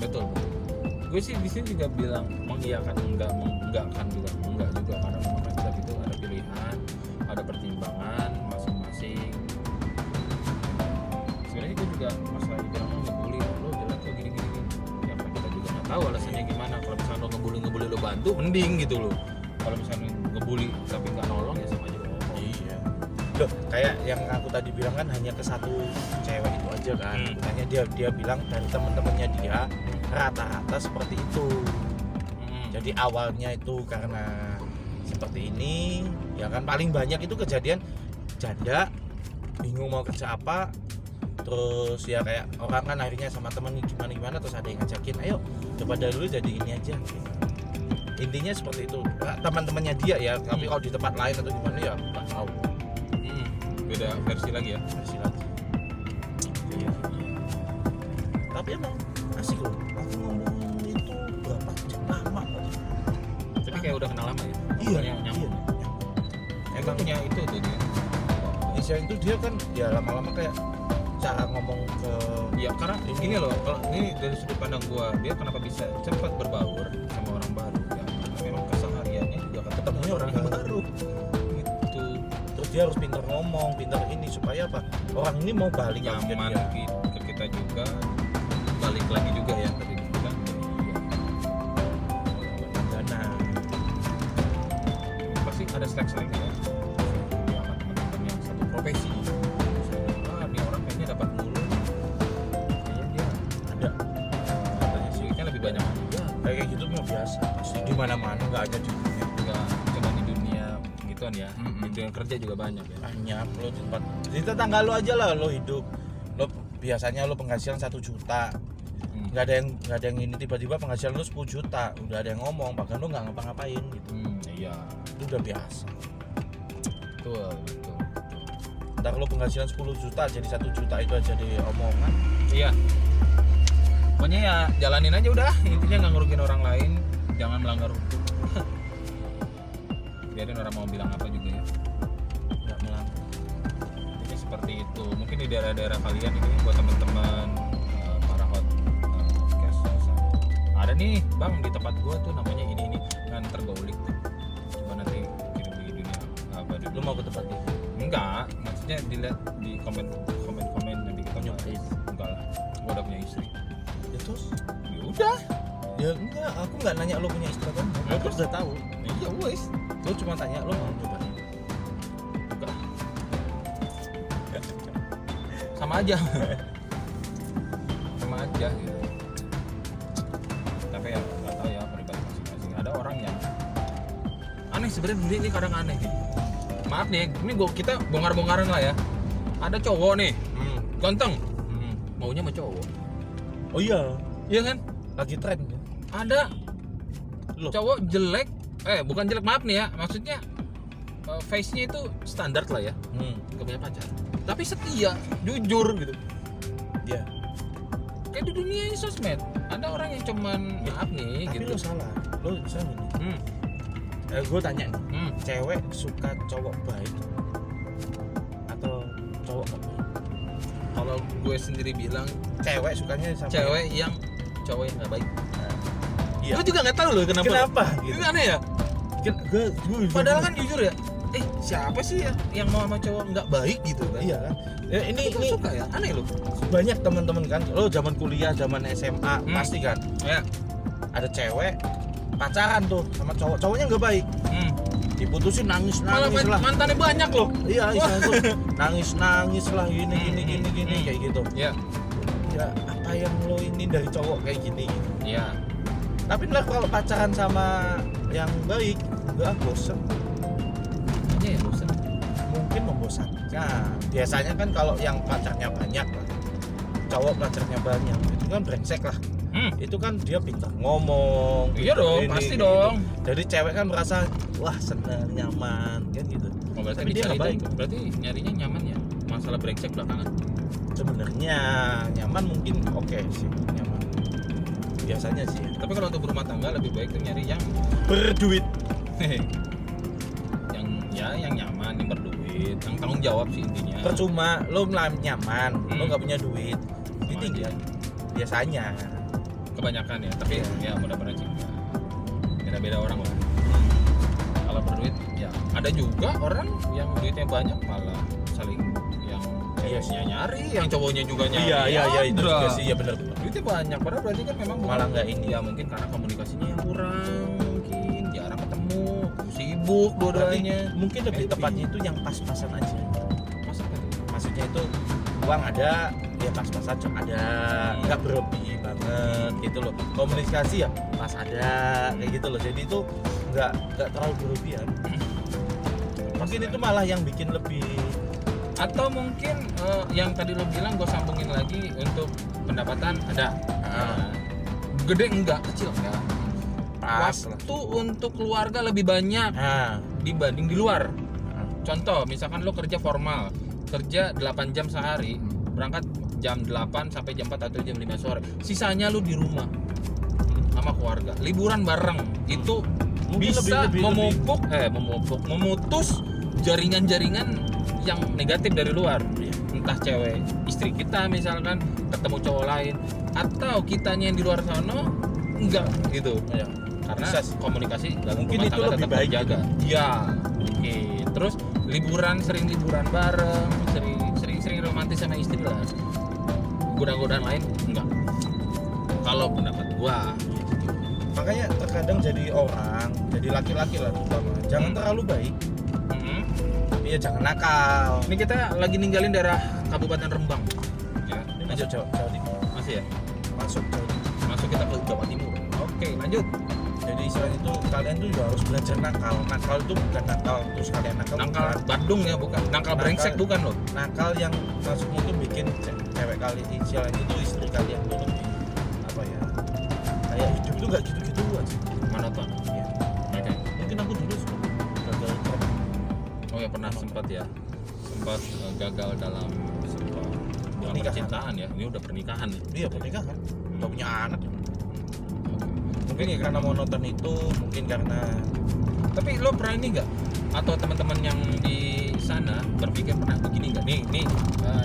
Betul. Gue sih di sini juga bilang mengiyakan enggak kan juga enggak juga, karena memang kita itu ada pilihan, ada pertimbangan masing-masing. Sebenarnya gue juga masalah dibilang ngebully lo jelek lo gini. Ya kan kita juga nggak tahu alasannya gimana. Kalau misalnya lo ngebully lo bantu mending gitu lo. Kalau misalnya ngebully tapi nggak nolong ya sama aja bohong. Iya. Loh, kayak yang aku tadi bilang kan hanya ke satu cewek itu aja kan. Makanya dia bilang dari teman-temannya dia rata-rata seperti itu. Jadi awalnya itu karena seperti ini, ya kan paling banyak itu kejadian janda bingung mau kerja apa, terus ya kayak orang kan akhirnya sama temen gimana terus ada yang ngajakin ayo coba dulu jadi ini aja. Intinya seperti itu. Teman-temannya dia ya, tapi kalau di tempat lain atau gimana ya nggak tahu. Beda versi lagi ya. Versi lagi. Iya. Tapi emang asik loh. Aku ngomong itu berapa jam lama kali. Tapi kayak udah kenal lama ya. Iya, Yang nyambung. Emang punya itu tuh dia. Indonesia itu dia kan ya lama-lama kayak cara ngomong ke Ya karena ini loh, kalau ini dari sudut pandang gua, dia kenapa bisa cepat berbaur sama orang baru ya, karena memang kesehariannya juga ketemunya orang baru gitu. terus dia harus pintar ngomong, pintar ini supaya apa orang ini mau balik lagi ke Nyaman dia. ke kita juga, balik lagi juga ya tadi gitu kan. Dana Pasti ada selek-selek ya. Ya sama teman-teman yang satu profesi. Misalnya, ini orang kayaknya dapat mulu. Kayaknya dia ada katanya duitnya lebih banyak. Ya, kayak gitu mah biasa pasti di mana-mana nggak ada di dunia juga cuma di dunia gituan ya. Mm-mm. Itu yang kerja juga banyak ya. banyak lo di tempat di tetangga lo aja lah lo hidup lo biasanya lo penghasilan 1 juta nggak ada yang ini tiba-tiba penghasilan lo 10 juta udah ada yang ngomong bahkan lo nggak ngapa-ngapain gitu Iya. itu udah biasa. Betul. Ntar lo penghasilan 10 juta jadi 1 juta itu aja di omongan. Iya. Pokoknya ya jalanin aja udah. Intinya nggak ngerugiin orang lain, jangan melanggar hukum. Biarin orang mau bilang apa juga ya. Nggak melanggar. Ini seperti itu. Mungkin di daerah-daerah kalian ini buat teman-teman para podcast misalnya. Ada nih, Bang, di tempat gua tuh namanya ini nganter gaulik tuh. Coba nanti kirim di dunia apa di Lo mau ke tempat itu? Enggak, maksudnya dilihat di komen nanti kita Nyobain. Enggak lah, gua udah punya istri. Ya terus? Ya udah. Ya enggak, aku nggak nanya lo punya istri kan? Lo Nah, terus udah tahu. Iya wes. Lo cuma tanya lo mau coba. Enggak. Sama aja. Sama aja gitu. Tapi ya nggak tahu ya pribadi masing-masing. Ada orang yang aneh sebenarnya, dunia ini kadang aneh nih. Maaf nih, ini kita bongkar-bongkaran lah ya. Ada cowok nih, ganteng, maunya sama cowok. Oh iya, Iya kan? lagi tren ya. Ada Loh. cowok jelek, bukan jelek, maaf nih ya, maksudnya face-nya itu standar lah ya, nggak punya pacar, tapi setia, jujur gitu. Ya. Kayak di dunia sosmed, ada orang yang cuman maaf nih, Tapi gitu. lo salah nih. Gue tanya nih, cewek suka cowok baik atau cowok nggak baik? Kalau gue sendiri bilang Cewek sukanya sama cewek yang cowok yang nggak baik. Iya. Gue juga nggak tahu loh kenapa. Kenapa? Itu Gitu. aneh ya. Gue Padahal kan jujur ya. Siapa sih yang mau sama cowok nggak baik gitu kan? iya kan. Ya, ini suka ya, aneh loh. banyak teman-teman kan. Lo zaman kuliah, zaman SMA pasti kan Ya. ada cewek pacaran tuh sama cowok, cowoknya nggak baik, diputusin nangis Malah lah. mantannya banyak loh. Iya, istilahnya tuh nangis lah gini kayak gitu. Ya. Ya apa yang lo ini dari cowok kayak gini gitu. Ya. Tapi ntar kalau pacaran sama yang baik nggak bosen, Iya ya bosan. mungkin membosankan. Biasanya kan kalau yang pacarnya banyak lah, cowok pacarnya banyak itu kan brengsek lah. Itu kan dia pintar ngomong. Iya pintar dong, ini, pasti gitu. dong. Jadi cewek kan merasa wah senang, nyaman kan gitu. Oh, berarti Tapi dia dicari nggak baik. itu. Berarti nyarinya nyaman ya. Masalah brengsek belakangan. Sebenarnya nyaman mungkin oke sih, nyaman. Biasanya sih Tapi kalau untuk berumah tangga lebih baik tuh nyari yang berduit. yang nyaman, yang berduit, yang tanggung jawab sih intinya. Percuma lo nyaman, lo nggak punya duit, ditinggal. Biasanya. Kebanyakan ya, tapi ya mudah-mudahan sih enggak. Beda-beda orang lah. Kalau berduit ya ada juga orang yang duitnya banyak malah saling yang Iya ceweknya nyari, yang cowoknya juga nyari. Iya itu Ada. juga sih ya benar. Duitnya banyak, padahal berarti kan memang Malah nggak ini. ya mungkin karena komunikasinya yang kurang, mungkin jarang ketemu, sibuk dua-duanya. Mungkin lebih Maybe. tepatnya itu yang pas-pasan aja. Masa apa tuh? Maksudnya itu uang ada, ya pas-pasan ada, nggak berlebih banget gitu loh. Komunikasi ya pas ada kayak gitu loh. Jadi itu nggak terlalu berlebihan. Mungkin itu malah yang bikin lebih. Atau mungkin yang tadi lo bilang gue sambungin lagi untuk pendapatan ada. Nah, gede enggak, kecil enggak. Pas lah. Waktu untuk keluarga lebih banyak Nah, dibanding di luar. Contoh, misalkan lo kerja formal, kerja 8 jam sehari, berangkat jam 8 sampai jam 4 atau jam 5 sore. Sisanya lo di rumah sama keluarga. Liburan bareng itu mungkin bisa lebih- memutus jaringan-jaringan yang negatif dari luar. Entah cewek istri kita misalkan ketemu cowok lain, atau kitanya yang di luar sana enggak gitu. ya. Karena Bisa sih. komunikasi dalam Mungkin rumah itu tangga lebih tetap baik terjaga. Iya, oke. Terus sering liburan bareng, sering romantis sama istri lah. Godaan-godaan lain enggak. Kalau pendapat gua, Makanya terkadang jadi orang, jadi laki-laki lah terutama, jangan terlalu baik, tapi ya jangan nakal. ini kita lagi ninggalin daerah Kabupaten Rembang. Ya, Ini masuk Jawa Timur, masih ya. masuk Jawa Timur. Masuk kita ke Jawa Timur. Oke, lanjut. Jadi istilah itu kalian tuh juga harus belajar nakal. Nakal itu bukan nakal terus kalian nakal. Nangkal bukan. Bandung ya, bukan. Nangkal brengsek bukan loh. Nakal yang maksudnya itu bikin cewek kali istilah itu istri kalian tuh lebih apa ya? Kayak hidup itu nggak gitu-gitu aja. Monoton. Ya. Oke. Mungkin aku dulu gagal trap. Oh ya pernah sempat ya. Sempat gagal dalam sebuah Pernikahan. percintaan ya. Ini udah pernikahan nih. Iya pernikahan. Udah punya anak. Mungkin ya karena monoton itu, mungkin karena Tapi lo pernah ini nggak? Atau teman-teman yang di sana berpikir pernah begini nggak? Nih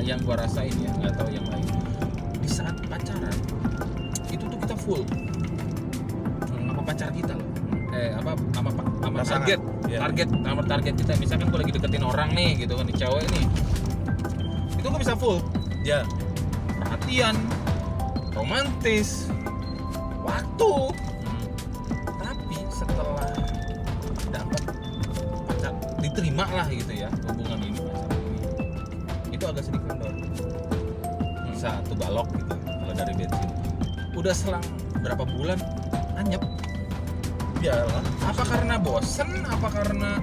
yang gua rasain ya, nggak tahu yang lain. Di saat pacaran itu tuh kita full sama pacar kita loh. Sama Pasangan. target, Iya. target kita. Misalkan gua lagi deketin orang nih, gitu kan, di cewek nih. Itu gua bisa full. ya Perhatian, romantis, waktu. Tapi setelah dapat pacar, diterima lah gitu ya hubungan ini, pacar ini, itu agak sedikit kendor. Satu balok gitu kalau dari bensin. Udah selang berapa bulan anyep. biarlah. Apa karena bosen? Apa karena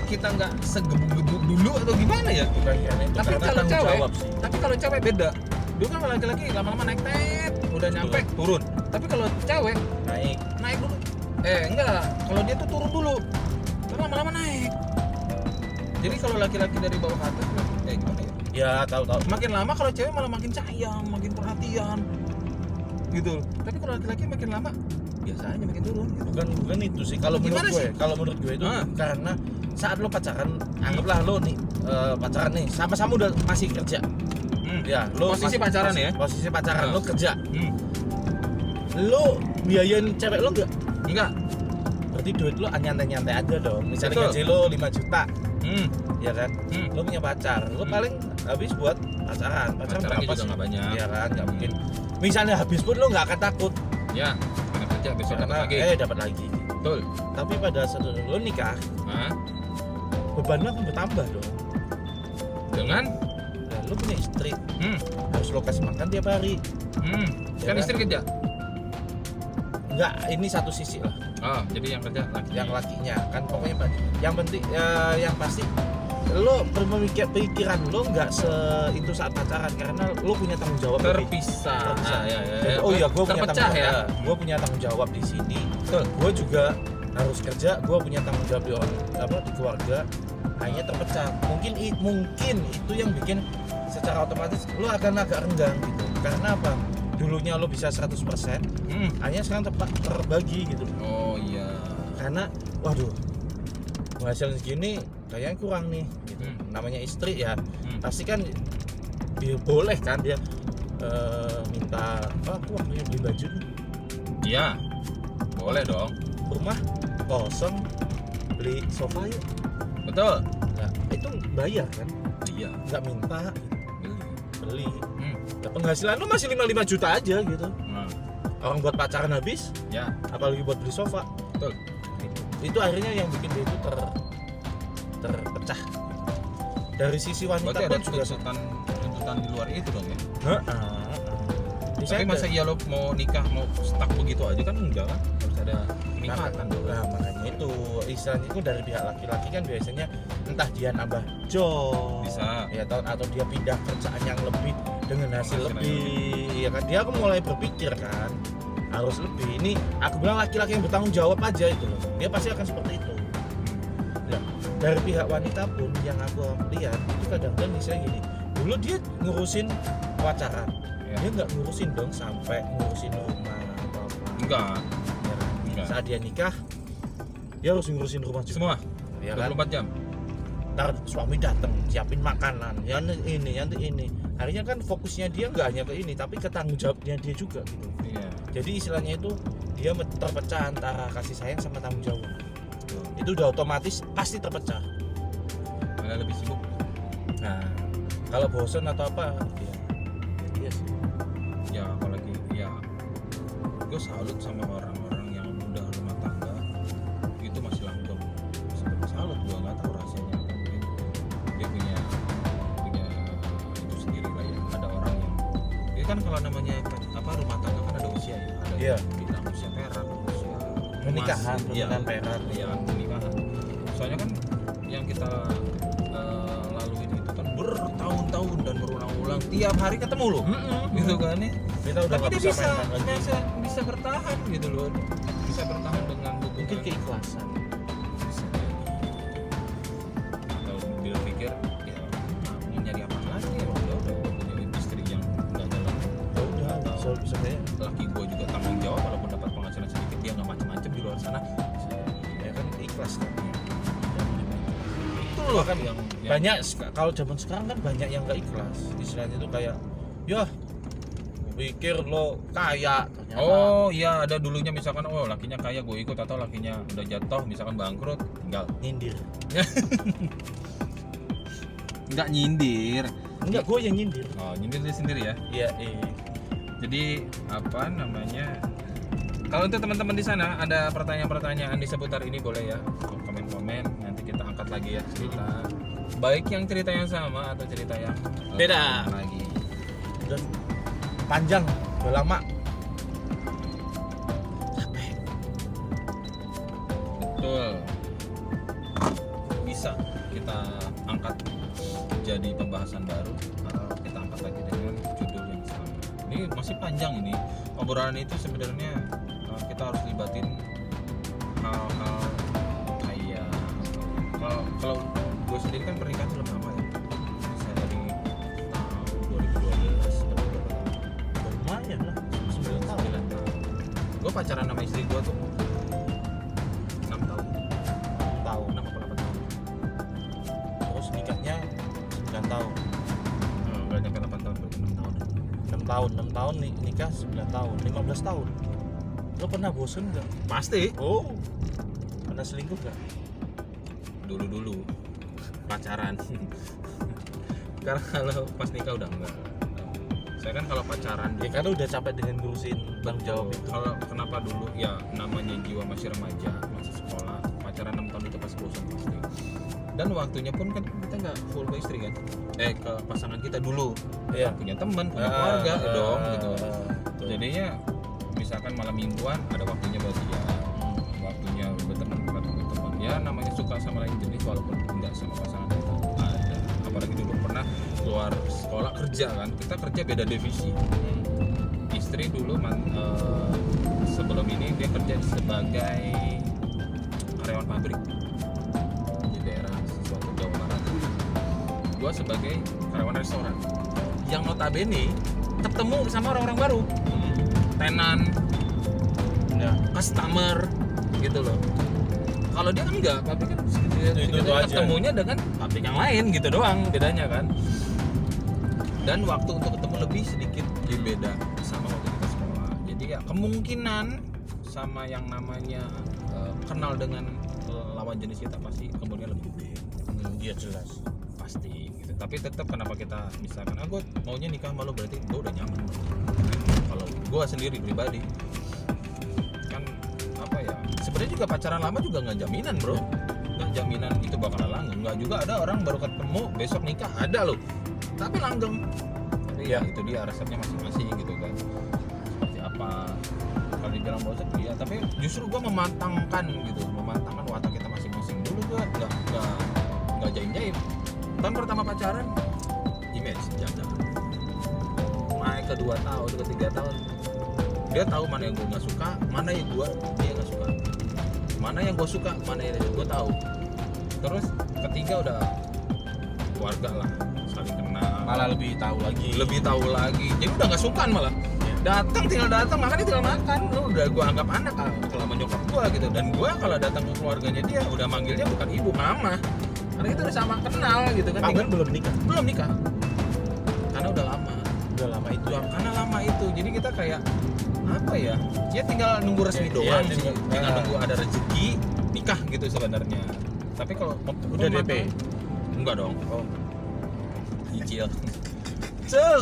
kita nggak segebuk-gebuk dulu atau gimana ya? Bukan karena itu, Tapi karena kalau tanggung cewek, jawab sih. tapi kalau cewek beda. Dulu kan kalau laki-laki lama-lama naik udah nyampe turun. Tapi kalau cewek Naik. naik dulu. Enggak. Kalau dia tuh turun dulu. lama-lama naik. Jadi kalau laki-laki dari bawah ke atas kayak gimana ya? Ya tahu. Makin lama kalau cewek malah makin sayang, makin perhatian gitu. Tapi kalau laki-laki makin lama biasa aja makin turun gitu. Bukan itu sih. Kalau menurut Gimana gue, sih? kalau menurut gue itu Ah. karena saat lo pacaran, anggaplah lo nih pacaran nih, sama-sama udah masih kerja. Ya, lo Posisi pacaran ya? Posisi pacaran, Ah. lo kerja. Hmm. Lo biayain cewek lo enggak? Enggak. Berarti duit lo nyantai-nyantai aja dong. Misalnya Betul. gaji lo 5 juta, Hmm. ya kan? Hmm. Lo punya pacar, lo Hmm. paling habis buat pacaran. Pacaran Pacarannya berapa juga sih? nggak banyak. Iya kan, nggak mungkin. Misalnya habis pun lo nggak akan takut Ya, karena kerja besok dapat karena lagi. dapat lagi. Betul. Tapi pada saat lo nikah, Hah? beban lo akan bertambah dong. Dengan Nah, lo punya istri, hmm. harus lo kasih makan tiap hari. Hmm. Ya Kan kan? istri kerja. Enggak, ini satu sisi lah. Oh, jadi yang kerja laki. Yang lakinya kan pokoknya yang penting yang pasti lo pikiran lo nggak itu saat pacaran karena lo punya tanggung jawab lebih. terpisah. Terpisah. Ah, ya, Jadi, oh iya, gue punya terpecah tanggung ya. jawab. Gue punya tanggung jawab di sini. Betul. Gue juga harus kerja. Gue punya tanggung jawab di keluarga. Hanya terpecah. Mungkin itu yang bikin secara otomatis lo akan agak renggang gitu. Karena apa? Dulunya lo bisa 100%, hanya sekarang terbagi gitu. Oh iya. Karena waduh, hasil segini kayaknya kurang nih gitu. Namanya istri ya, pasti kan boleh kan dia minta aku waktunya beli baju nih. Iya. Boleh dong. Rumah kosong, beli sofa yuk. Betul. Nah, itu bayar kan, Iya. nggak minta Beli. beli. Ya, penghasilan lu masih 5 juta aja gitu. Nah, Orang buat pacaran habis, ya. apalagi buat beli sofa. Betul. Itu akhirnya yang bikin dia itu terpecah. Dari sisi wanita Berarti ada pun juga tuntutan di luar itu dong ya. Misalnya Tapi masa iya lo mau nikah mau stuck begitu aja kan enggak kan? Harus ada nikmatan dong. Nah, makanya itu istilahnya itu dari pihak laki-laki kan biasanya entah dia nambah job Bisa. ya atau dia pindah kerjaan yang lebih dengan hasil Penghasilan lebih ya kan dia kan mulai berpikir kan harus lebih. Ini aku bilang laki-laki yang bertanggung jawab aja itu loh, dia pasti akan seperti itu. Nah, dari pihak wanita pun yang aku lihat itu kadang-kadang misalnya gini, dulu dia ngurusin pacaran, Ya. dia nggak ngurusin dong sampai ngurusin rumah atau apa. Enggak. Ya kan? Enggak. Saat dia nikah dia harus ngurusin rumah juga. Semua. Ya kan? 24 jam. Ntar suami datang siapin makanan yang ini akhirnya kan fokusnya dia nggak hanya ke ini tapi ke tanggung jawabnya dia juga gitu. Iya. Jadi istilahnya itu dia terpecah antara kasih sayang sama tanggung jawab. Itu udah otomatis pasti terpecah. Malah lebih sibuk. Nah kalau bosan atau apa ya iya sih. Ya apalagi ya gue salut sama orang-orang yang udah rumah tangga itu masih langgeng. Sebenarnya salut, gue nggak tahu rasanya apa. Mungkin dia punya itu sendiri lah ya. Ada orang yang dia kan kalau namanya apa rumah tangga kan ada usia ya. Ada Iya. yang bilang usia perak, usia Pernikahan, emas. Iya, pernikahan perak. Iya, pernikahan. Soalnya kan yang kita laluin itu kan bertahun-tahun dan berulang-ulang tiap hari ketemu loh. Gitu kan ya. Kita udah Tapi nggak dia bisa bisa, main lagi. bisa bertahan gitu loh, bisa bertahan dengan hubungan. Mungkin keikhlasan. Bisa jadi. Atau dia pikir ya mau nyari apa lagi ya udah punya istri yang nggak jalan. Ya udah bisa kayak Laki gue juga tanggung jawab walaupun dapat penghasilan sedikit dia nggak macem-macem di luar sana. ya kan ikhlas kan. Itu loh kan yang Banyak kalau zaman sekarang kan banyak yang nggak ikhlas. Istilahnya itu kayak ya pikir lo kaya ternyata oh iya ada dulunya misalkan oh lakinya kaya gue ikut atau lakinya udah jatuh misalkan bangkrut tinggal nyindir. nggak nyindir. Enggak, gue yang nyindir. Oh nyindir dia sendiri ya. Iya, Jadi apa namanya? Kalau untuk teman-teman di sana ada pertanyaan-pertanyaan di seputar ini boleh ya komen-komen nanti kita angkat lagi ya cerita. Baik yang cerita yang sama atau cerita yang Beda. lagi. udah panjang, udah lama. Capek. Betul. Bisa kita angkat jadi pembahasan baru atau kita angkat lagi dengan judul yang sama. Ini masih panjang ini. Obrolan itu sebenarnya kita harus libatin hal-hal kayak kalau gue sendiri kan pernikahan belum lama ya. Saya dari tahun 2012 Lumayan lah, 9 tahun. 9 tahun. Gue pacaran sama istri gue tuh 6 tahun. 6 atau 8 tahun. Terus nikahnya 9 tahun. Enggak nyampe 8 tahun, berarti 6 tahun. 6 tahun nih nikah 9 tahun, 15 tahun. Lo pernah bosen nggak? Pasti. Oh, pernah selingkuh nggak? Dulu pacaran. Karena kalau pas nikah udah enggak. Saya kan kalau pacaran Ya karena udah capek dengan ngurusin tanggung jawab itu. Kalau kenapa dulu ya namanya jiwa masih remaja, masih sekolah, pacaran 6 tahun itu pasti bosan pasti. Dan waktunya pun kan kita nggak full ke istri kan, ke pasangan kita dulu. Iya. Punya teman, punya keluarga dong gitu. Betul. Jadinya misalkan malam mingguan ada waktunya buat dia, waktunya berteman teman. Ya namanya suka sama lain jenis walaupun enggak sama pasangan kita ada. Apalagi dulu pernah keluar sekolah kerja kan, kita kerja beda divisi. Istri dulu sebelum ini dia kerja sebagai karyawan pabrik di daerah sesuatu Jawa Barat. Gua sebagai karyawan restoran yang notabene ketemu sama orang-orang baru, tenan, Ya. customer gitu loh. Kalau dia kan enggak, pabrik kan Itu aja. ketemunya dengan pabrik yang lain gitu doang bedanya kan. Dan waktu untuk ketemu lebih sedikit beda sama waktu kita sekolah. Jadi ya kemungkinan sama yang namanya kenal dengan lawan jenis kita pasti kemudian lebih gede. Iya jelas. Pasti gitu. Tapi tetap kenapa kita misalkan gue maunya nikah malu berarti gue udah nyaman. Kalau gue sendiri pribadi kan apa ya, sebenarnya juga pacaran lama juga nggak jaminan bro, nggak jaminan itu bakal langgeng. Nggak juga ada orang baru ketemu besok nikah, ada loh tapi langgeng. Tapi ya itu dia resepnya masing-masing gitu kan, seperti apa. Kalau dibilang bosan ya, tapi justru gue memantangkan watak kita masing-masing. Dulu gue nggak jaim-jaim. Tahun pertama pacaran image jaga, naik ke 2 tahun, ke 3 tahun dia tahu mana yang gue nggak suka, mana yang dia nggak suka, mana yang gue suka, mana yang gue tahu. Terus ketiga udah keluarga lah, saling kenal, Malah lebih tahu lagi. jadi udah nggak sukaan malah. Tinggal datang makan tinggal makan. Udah gue anggap anak kalau menyokap gue gitu. Dan gue kalau datang ke keluarganya dia udah manggilnya bukan ibu, mama, karena kita udah sama kenal gitu kan. Kamu belum nikah? Karena udah lama itu ya, karena lama itu. Jadi kita kayak apa ya, dia tinggal nunggu resmi doang sih, tinggal nunggu ada rezeki nikah gitu sebenarnya. Tapi kalau udah DP? Enggak dong. Oh, cicil. Cel.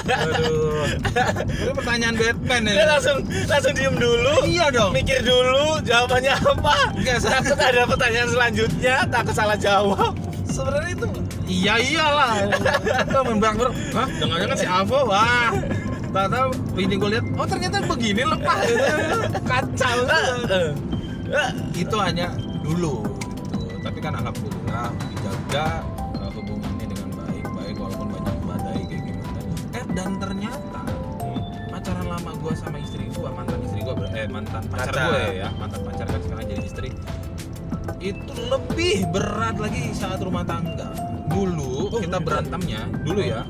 Aduh. Itu pertanyaan Batman ya. Dia langsung diem dulu. Iya dong. Mikir dulu jawabannya apa. Enggak, Takut ada pertanyaan selanjutnya, takut salah jawab. sebenarnya itu iyalah. Kita membangkrut. Hah? Jangan-jangan si Avo, wah. Tahu ini gue lihat, oh ternyata begini lepas gitu. Kacau. Itu hanya dulu gitu. Tapi kan alhamdulillah dijaga hubungannya dengan baik walaupun banyak badai kayak gimana. Dan ternyata pacaran lama gue sama istri gue, mantan pacar gue ya, mantan pacar kan sekarang jadi istri, itu lebih berat lagi saat rumah tangga. Dulu kita berantemnya dulu ya,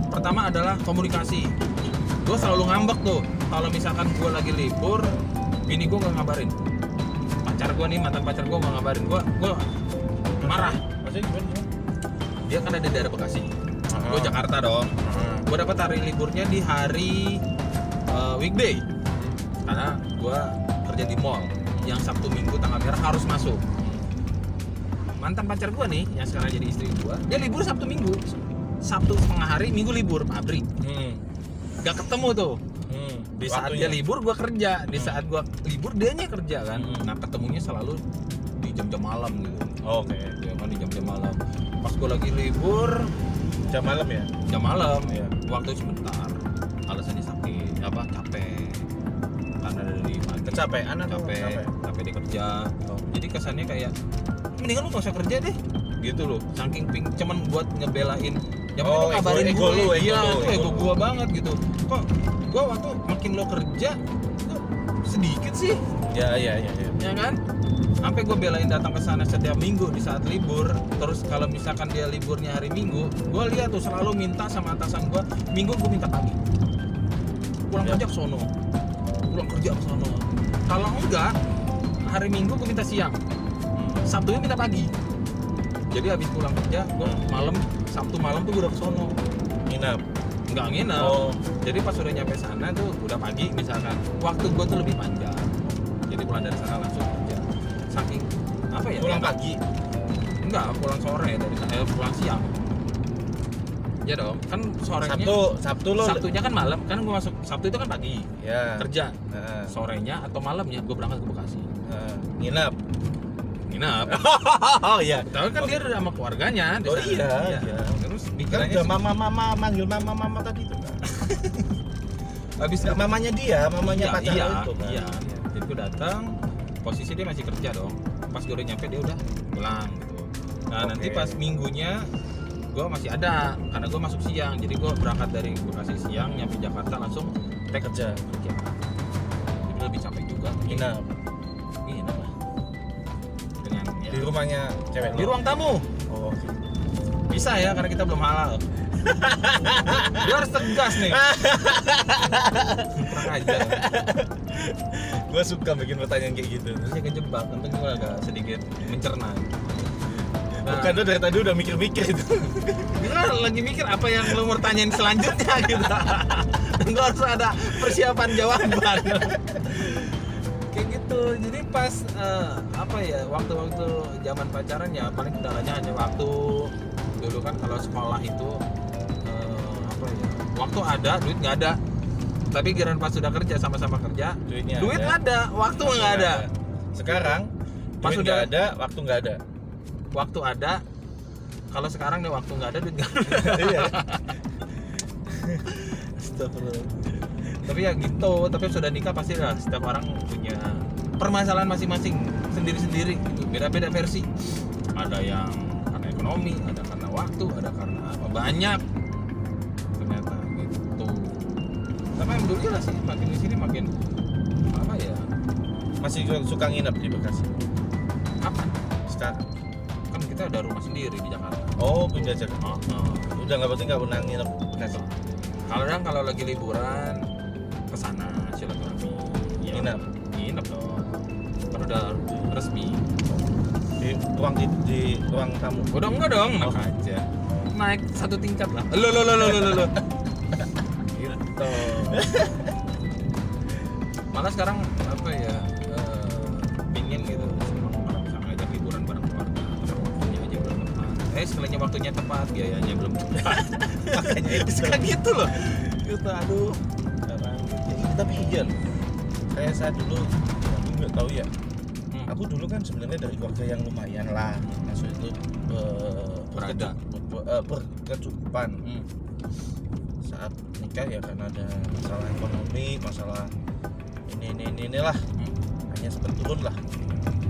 pertama adalah komunikasi. Gue selalu ngambek tuh kalau misalkan gue lagi libur, bini gue nggak ngabarin. Pacar gue nih, mantan pacar gue nggak ngabarin, gue marah. Maksudnya gimana? Dia kan ada di daerah Bekasi, gue Jakarta dong. Gue dapat hari liburnya di hari weekday, karena gue kerja di mall yang Sabtu Minggu tanggal merah harus masuk. Mantan pacar gue nih yang sekarang jadi istri gue, dia libur Sabtu Minggu, Sabtu setengah hari, Minggu libur pabrik. Gak ketemu tuh. Di saat dia libur gue kerja, di saat gue libur dianya kerja kan. Nah ketemunya selalu di jam-jam malam gitu. Oke. Ya kan di jam-jam malam. Pas gue lagi libur Jam malam ya? jam malam, Iya. waktu sebentar. Alasannya sakit, capek. Karena dari pagi. Kecapean atau capek di kerja. Oh. Jadi kesannya kayak mendingan lu gak usah kerja deh. Gitu loh. Saking cuman buat ngebelain. Yang penting lu kabarin ego gue. lu, Iya, ego itu lu. ego gua banget gitu. Kok gua waktu makin lo kerja, sedikit sih, Ya. ya kan? Sampai gue belain datang ke sana setiap minggu di saat libur. Terus kalau misalkan dia liburnya hari Minggu, gue lihat tuh selalu minta sama atasan gue, Minggu gue minta pagi. Pulang Ya. kerja ke sono, pulang kerja ke sono. Kalau enggak, hari Minggu gue minta siang, Sabtunya minta pagi. Jadi habis pulang kerja, gue malam, Sabtu malam tuh gue udah ke sono. Nginap. Nggak nginep. Oh. Jadi pas udah nyampe sana tuh udah pagi misalkan. Waktu gue tuh lebih panjang. Jadi pulang dari sana langsung kerja. Saking apa ya? Pulang enak. pagi. Enggak, pulang sore dari sana, pulang siang. Ya dong, kan sorenya. Sabtu lo. Sabtunya kan malam, kan gue masuk Sabtu itu kan pagi Ya. kerja. Nah, Sorenya atau malamnya gue berangkat ke Bekasi. nginap. Nginep. Oh iya. Tapi kan dia udah sama keluarganya di Oh sana. iya. Terus Kan pikirannya udah sih, mama manggil mama tadi itu kan. habis Nggak, mamanya dia, mamanya iya, pacar iya, lo itu kan. iya. Jadi gue datang, posisi dia masih kerja dong. Pas gue udah nyampe dia udah pulang gitu. Nah Oke. nanti pas minggunya gue masih ada karena gue masuk siang. Jadi gue berangkat dari Bekasi siang, nyampe Jakarta langsung Kerja. Jadi lebih capek juga. Nginap. Nginep lah. Dengan ya, Di rumahnya cewek lo. di ruang tamu. Oh, oke. Bisa ya karena kita belum halal. Dia harus tegas nih. Kurang ajar. Gue suka bikin pertanyaan kayak gitu. Terusnya kejebak, untung gue agak sedikit mencerna. Nah, Bukan tuh dari tadi udah mikir-mikir itu. gue lagi mikir apa yang lo mau tanyain selanjutnya gitu. Gue harus ada persiapan jawaban. Kayak gitu. Jadi pas apa ya waktu-waktu zaman pacaran ya paling kendalanya hanya waktu. Dulu kan kalau sekolah itu apa ya? Waktu ada, duit nggak ada. Tapi giliran pas sudah kerja sama-sama kerja, Duitnya duit ada, waktu Waktu nggak ada. Sekarang Pas duit udah- nggak ada, waktu nggak ada. Waktu ada. Kalau sekarang nih waktu nggak ada, duit nggak ada. Iya. Tapi ya gitu, tapi sudah nikah pasti lah setiap orang punya permasalahan masing-masing sendiri-sendiri gitu, beda-beda versi. Ada yang karena ekonomi, ada karena waktu, ada karena apa, banyak ternyata gitu. Tapi alhamdulillah sih makin di sini makin apa ya, Masih suka nginep di Bekasi. kapan Sekarang. kan kita ada rumah sendiri di Jakarta. Oh, pindah aja. Oh, Udah nggak penting nggak pernah nginep di Bekasi. kalau lagi liburan ke sana silaturahmi ya, nginep dong, kan udah resmi. Di ruang tamu. Udah enggak dong, Oh. enak aja. Naik satu tingkat lah. Lo. Gitu. Malah sekarang apa ya? Pingin gitu. Kalau misalnya ngajak liburan bareng keluarga, tapi waktunya aja belum tepat. Sekalinya waktunya tepat, biayanya belum tepat. Makanya itu suka gitu loh. Gitu, aduh. Tapi iya loh. Saya dulu nggak tahu ya. Hmm. Aku dulu kan sebenarnya dari keluarga yang lumayan lah. Maksud itu Berada. berkecukupan. Hmm. Saat nikah ya karena ada masalah ekonomi, masalah inilah. Hmm. Hanya sempat turun lah.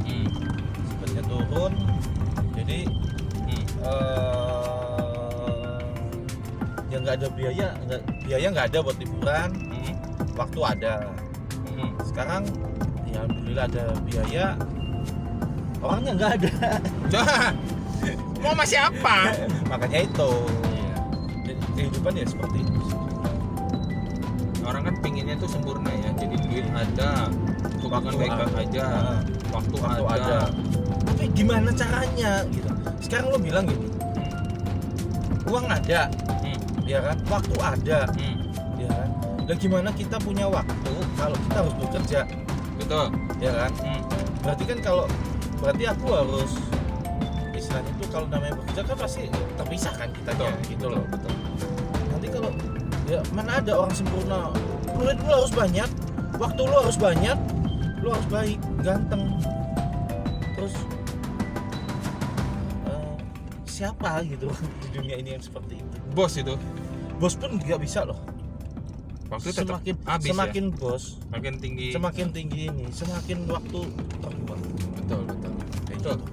Hmm. Sempatnya turun. Jadi Hmm. ya nggak ada biaya nggak ada buat liburan, Hmm. waktu ada. Hmm. Sekarang ya alhamdulillah ada biaya, orangnya nggak ada. Mau masih apa? Makanya itu Iya. jadi kehidupan ya seperti itu. Orang kan pinginnya tuh sempurna ya, jadi duit ada, hubungan Waktu baik-baik ada. aja, waktu Waktu ada. ada. Tapi gimana caranya gitu? Sekarang lo bilang gini, uang ada, Hmm. ya kan? Waktu ada, Hmm. ya kan? Dan gimana kita punya waktu kalau kita harus bekerja, Betul. ya kan? Hmm. Berarti aku harus istilahnya itu kalau namanya bekerja kan pasti terpisah kan kitanya gitu loh. Betul. Nanti kalau ya mana ada orang sempurna, duit lu harus banyak, waktu lu harus banyak, lu harus baik, ganteng, terus siapa gitu di dunia ini yang seperti itu? Bos itu. Bos pun nggak bisa loh. Waktu tetap Semakin habis semakin ya. bos, Makin tinggi. semakin tinggi ini, semakin waktu terbuang. Betul. Kayak Betul. gitu.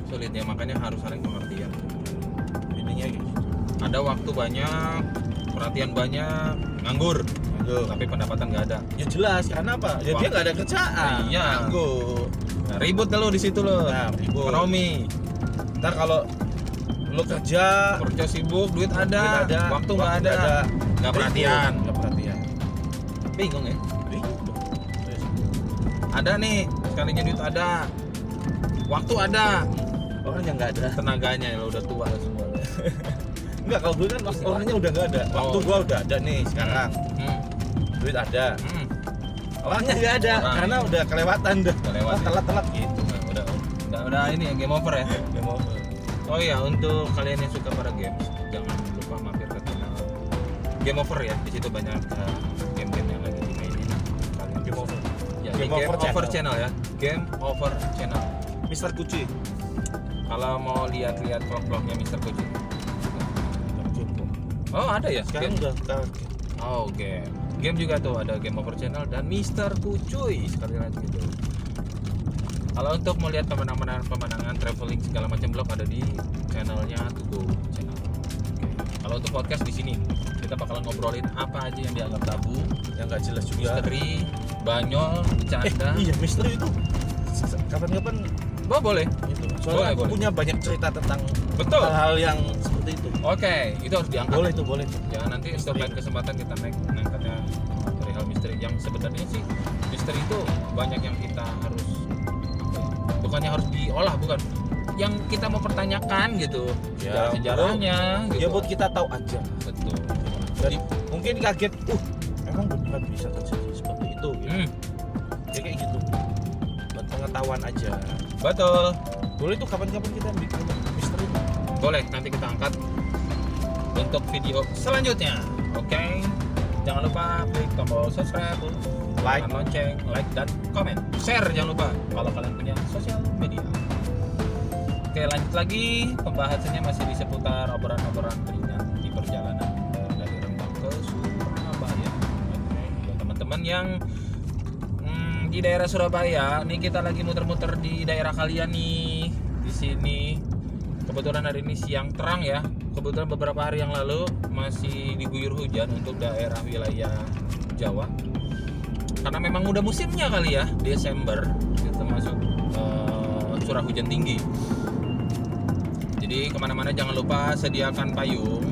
Sulit ya, makanya harus saling pengertian. Ininya kayak gitu. Ada waktu banyak, perhatian banyak, nganggur. Loh. tapi pendapatan nggak ada. Ya jelas, karena apa? Ya dia nggak ada kerjaan. Iya. Nganggur. Nah, ribut dah lo di situ lo. Nah, ribut. Ekonomi. Ntar kalau lo kerja, Kerja sibuk, duit ada, duit waktu nggak ada, nggak perhatian. Nggak perhatian. Bingung ya. Ribut dong. Ada nih, sekalinya duit ada, waktu ada, Orang yang nggak ada. tenaganya lo udah tua semua. Enggak, kalau gue kan orangnya udah nggak ada. Waktu Oh. gua udah ada nih sekarang. Hmm. Duit ada. Hmm. Orangnya nggak ada, Orang. karena udah kelewatan dah. Udah lewat. Wah, telat-telat gitu. Nah, udah ini ya, game over ya. Game over. Oh iya, untuk kalian yang suka pada games, jangan lupa mampir ke channel Game Over ya. Di situ banyak game-game yang lagi dimainin. Kalian Game over. Ya, Game di Game Over Over channel. channel ya. Game Over channel. Mister Kucuy. Kalau mau lihat-lihat vlog-vlognya Mr. Kucing. Oh, ada ya? Sekarang Game? udah sekarang. Oh, game. Game juga tuh ada Game Over channel dan Mr. Kucuy sekali lagi gitu. Kalau untuk mau lihat pemandangan traveling segala macam vlog ada di channelnya Tugu channel. Oke. Kalau untuk podcast di sini kita bakalan ngobrolin apa aja yang dianggap tabu, Yang nggak jelas juga. misteri, banyol, bercanda. Iya, misteri itu. Kapan-kapan Oh, boleh. itu. Boleh, Soalnya aku boleh. punya banyak cerita tentang Betul. hal-hal yang seperti itu. Oke, itu harus diangkat. Boleh tuh, boleh tuh. Jangan nanti untuk lain kesempatan kita ngangkatnya perihal misteri yang sebenarnya sih misteri itu banyak yang kita harus apa ya, bukannya harus diolah, bukan yang kita mau pertanyakan gitu Ya, sejarahnya gitu. Ya buat kita tahu aja. Betul. Jadi mungkin kaget, emang beneran bisa terjadi seperti itu gitu. Hmm, Ya kayak gitu. Buat pengetahuan aja. betul. Boleh tuh kapan-kapan kita bikin misteri. Boleh, nanti kita angkat untuk video selanjutnya. Oke. Jangan lupa klik tombol subscribe, Like. tekan lonceng, like dan komen. Share jangan lupa kalau kalian punya sosial media. Oke, lanjut lagi. Pembahasannya masih di seputar obrolan-obrolan ringan di perjalanan dari Rembang ke Surabaya. Oke, buat teman-teman yang di daerah Surabaya, nih kita lagi muter-muter di daerah kalian nih. Di sini kebetulan hari ini siang terang ya. Kebetulan beberapa hari yang lalu masih diguyur hujan untuk daerah wilayah Jawa. Karena memang udah musimnya kali ya, Desember itu masuk curah hujan tinggi. Jadi kemana-mana jangan lupa sediakan payung,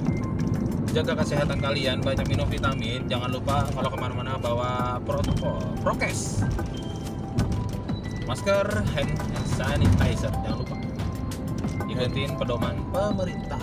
jaga kesehatan kalian, banyak minum vitamin. Jangan lupa kalau kemana-mana bawa protokol, prokes, masker, hand sanitizer. Jangan lupa ikutin pedoman pemerintah.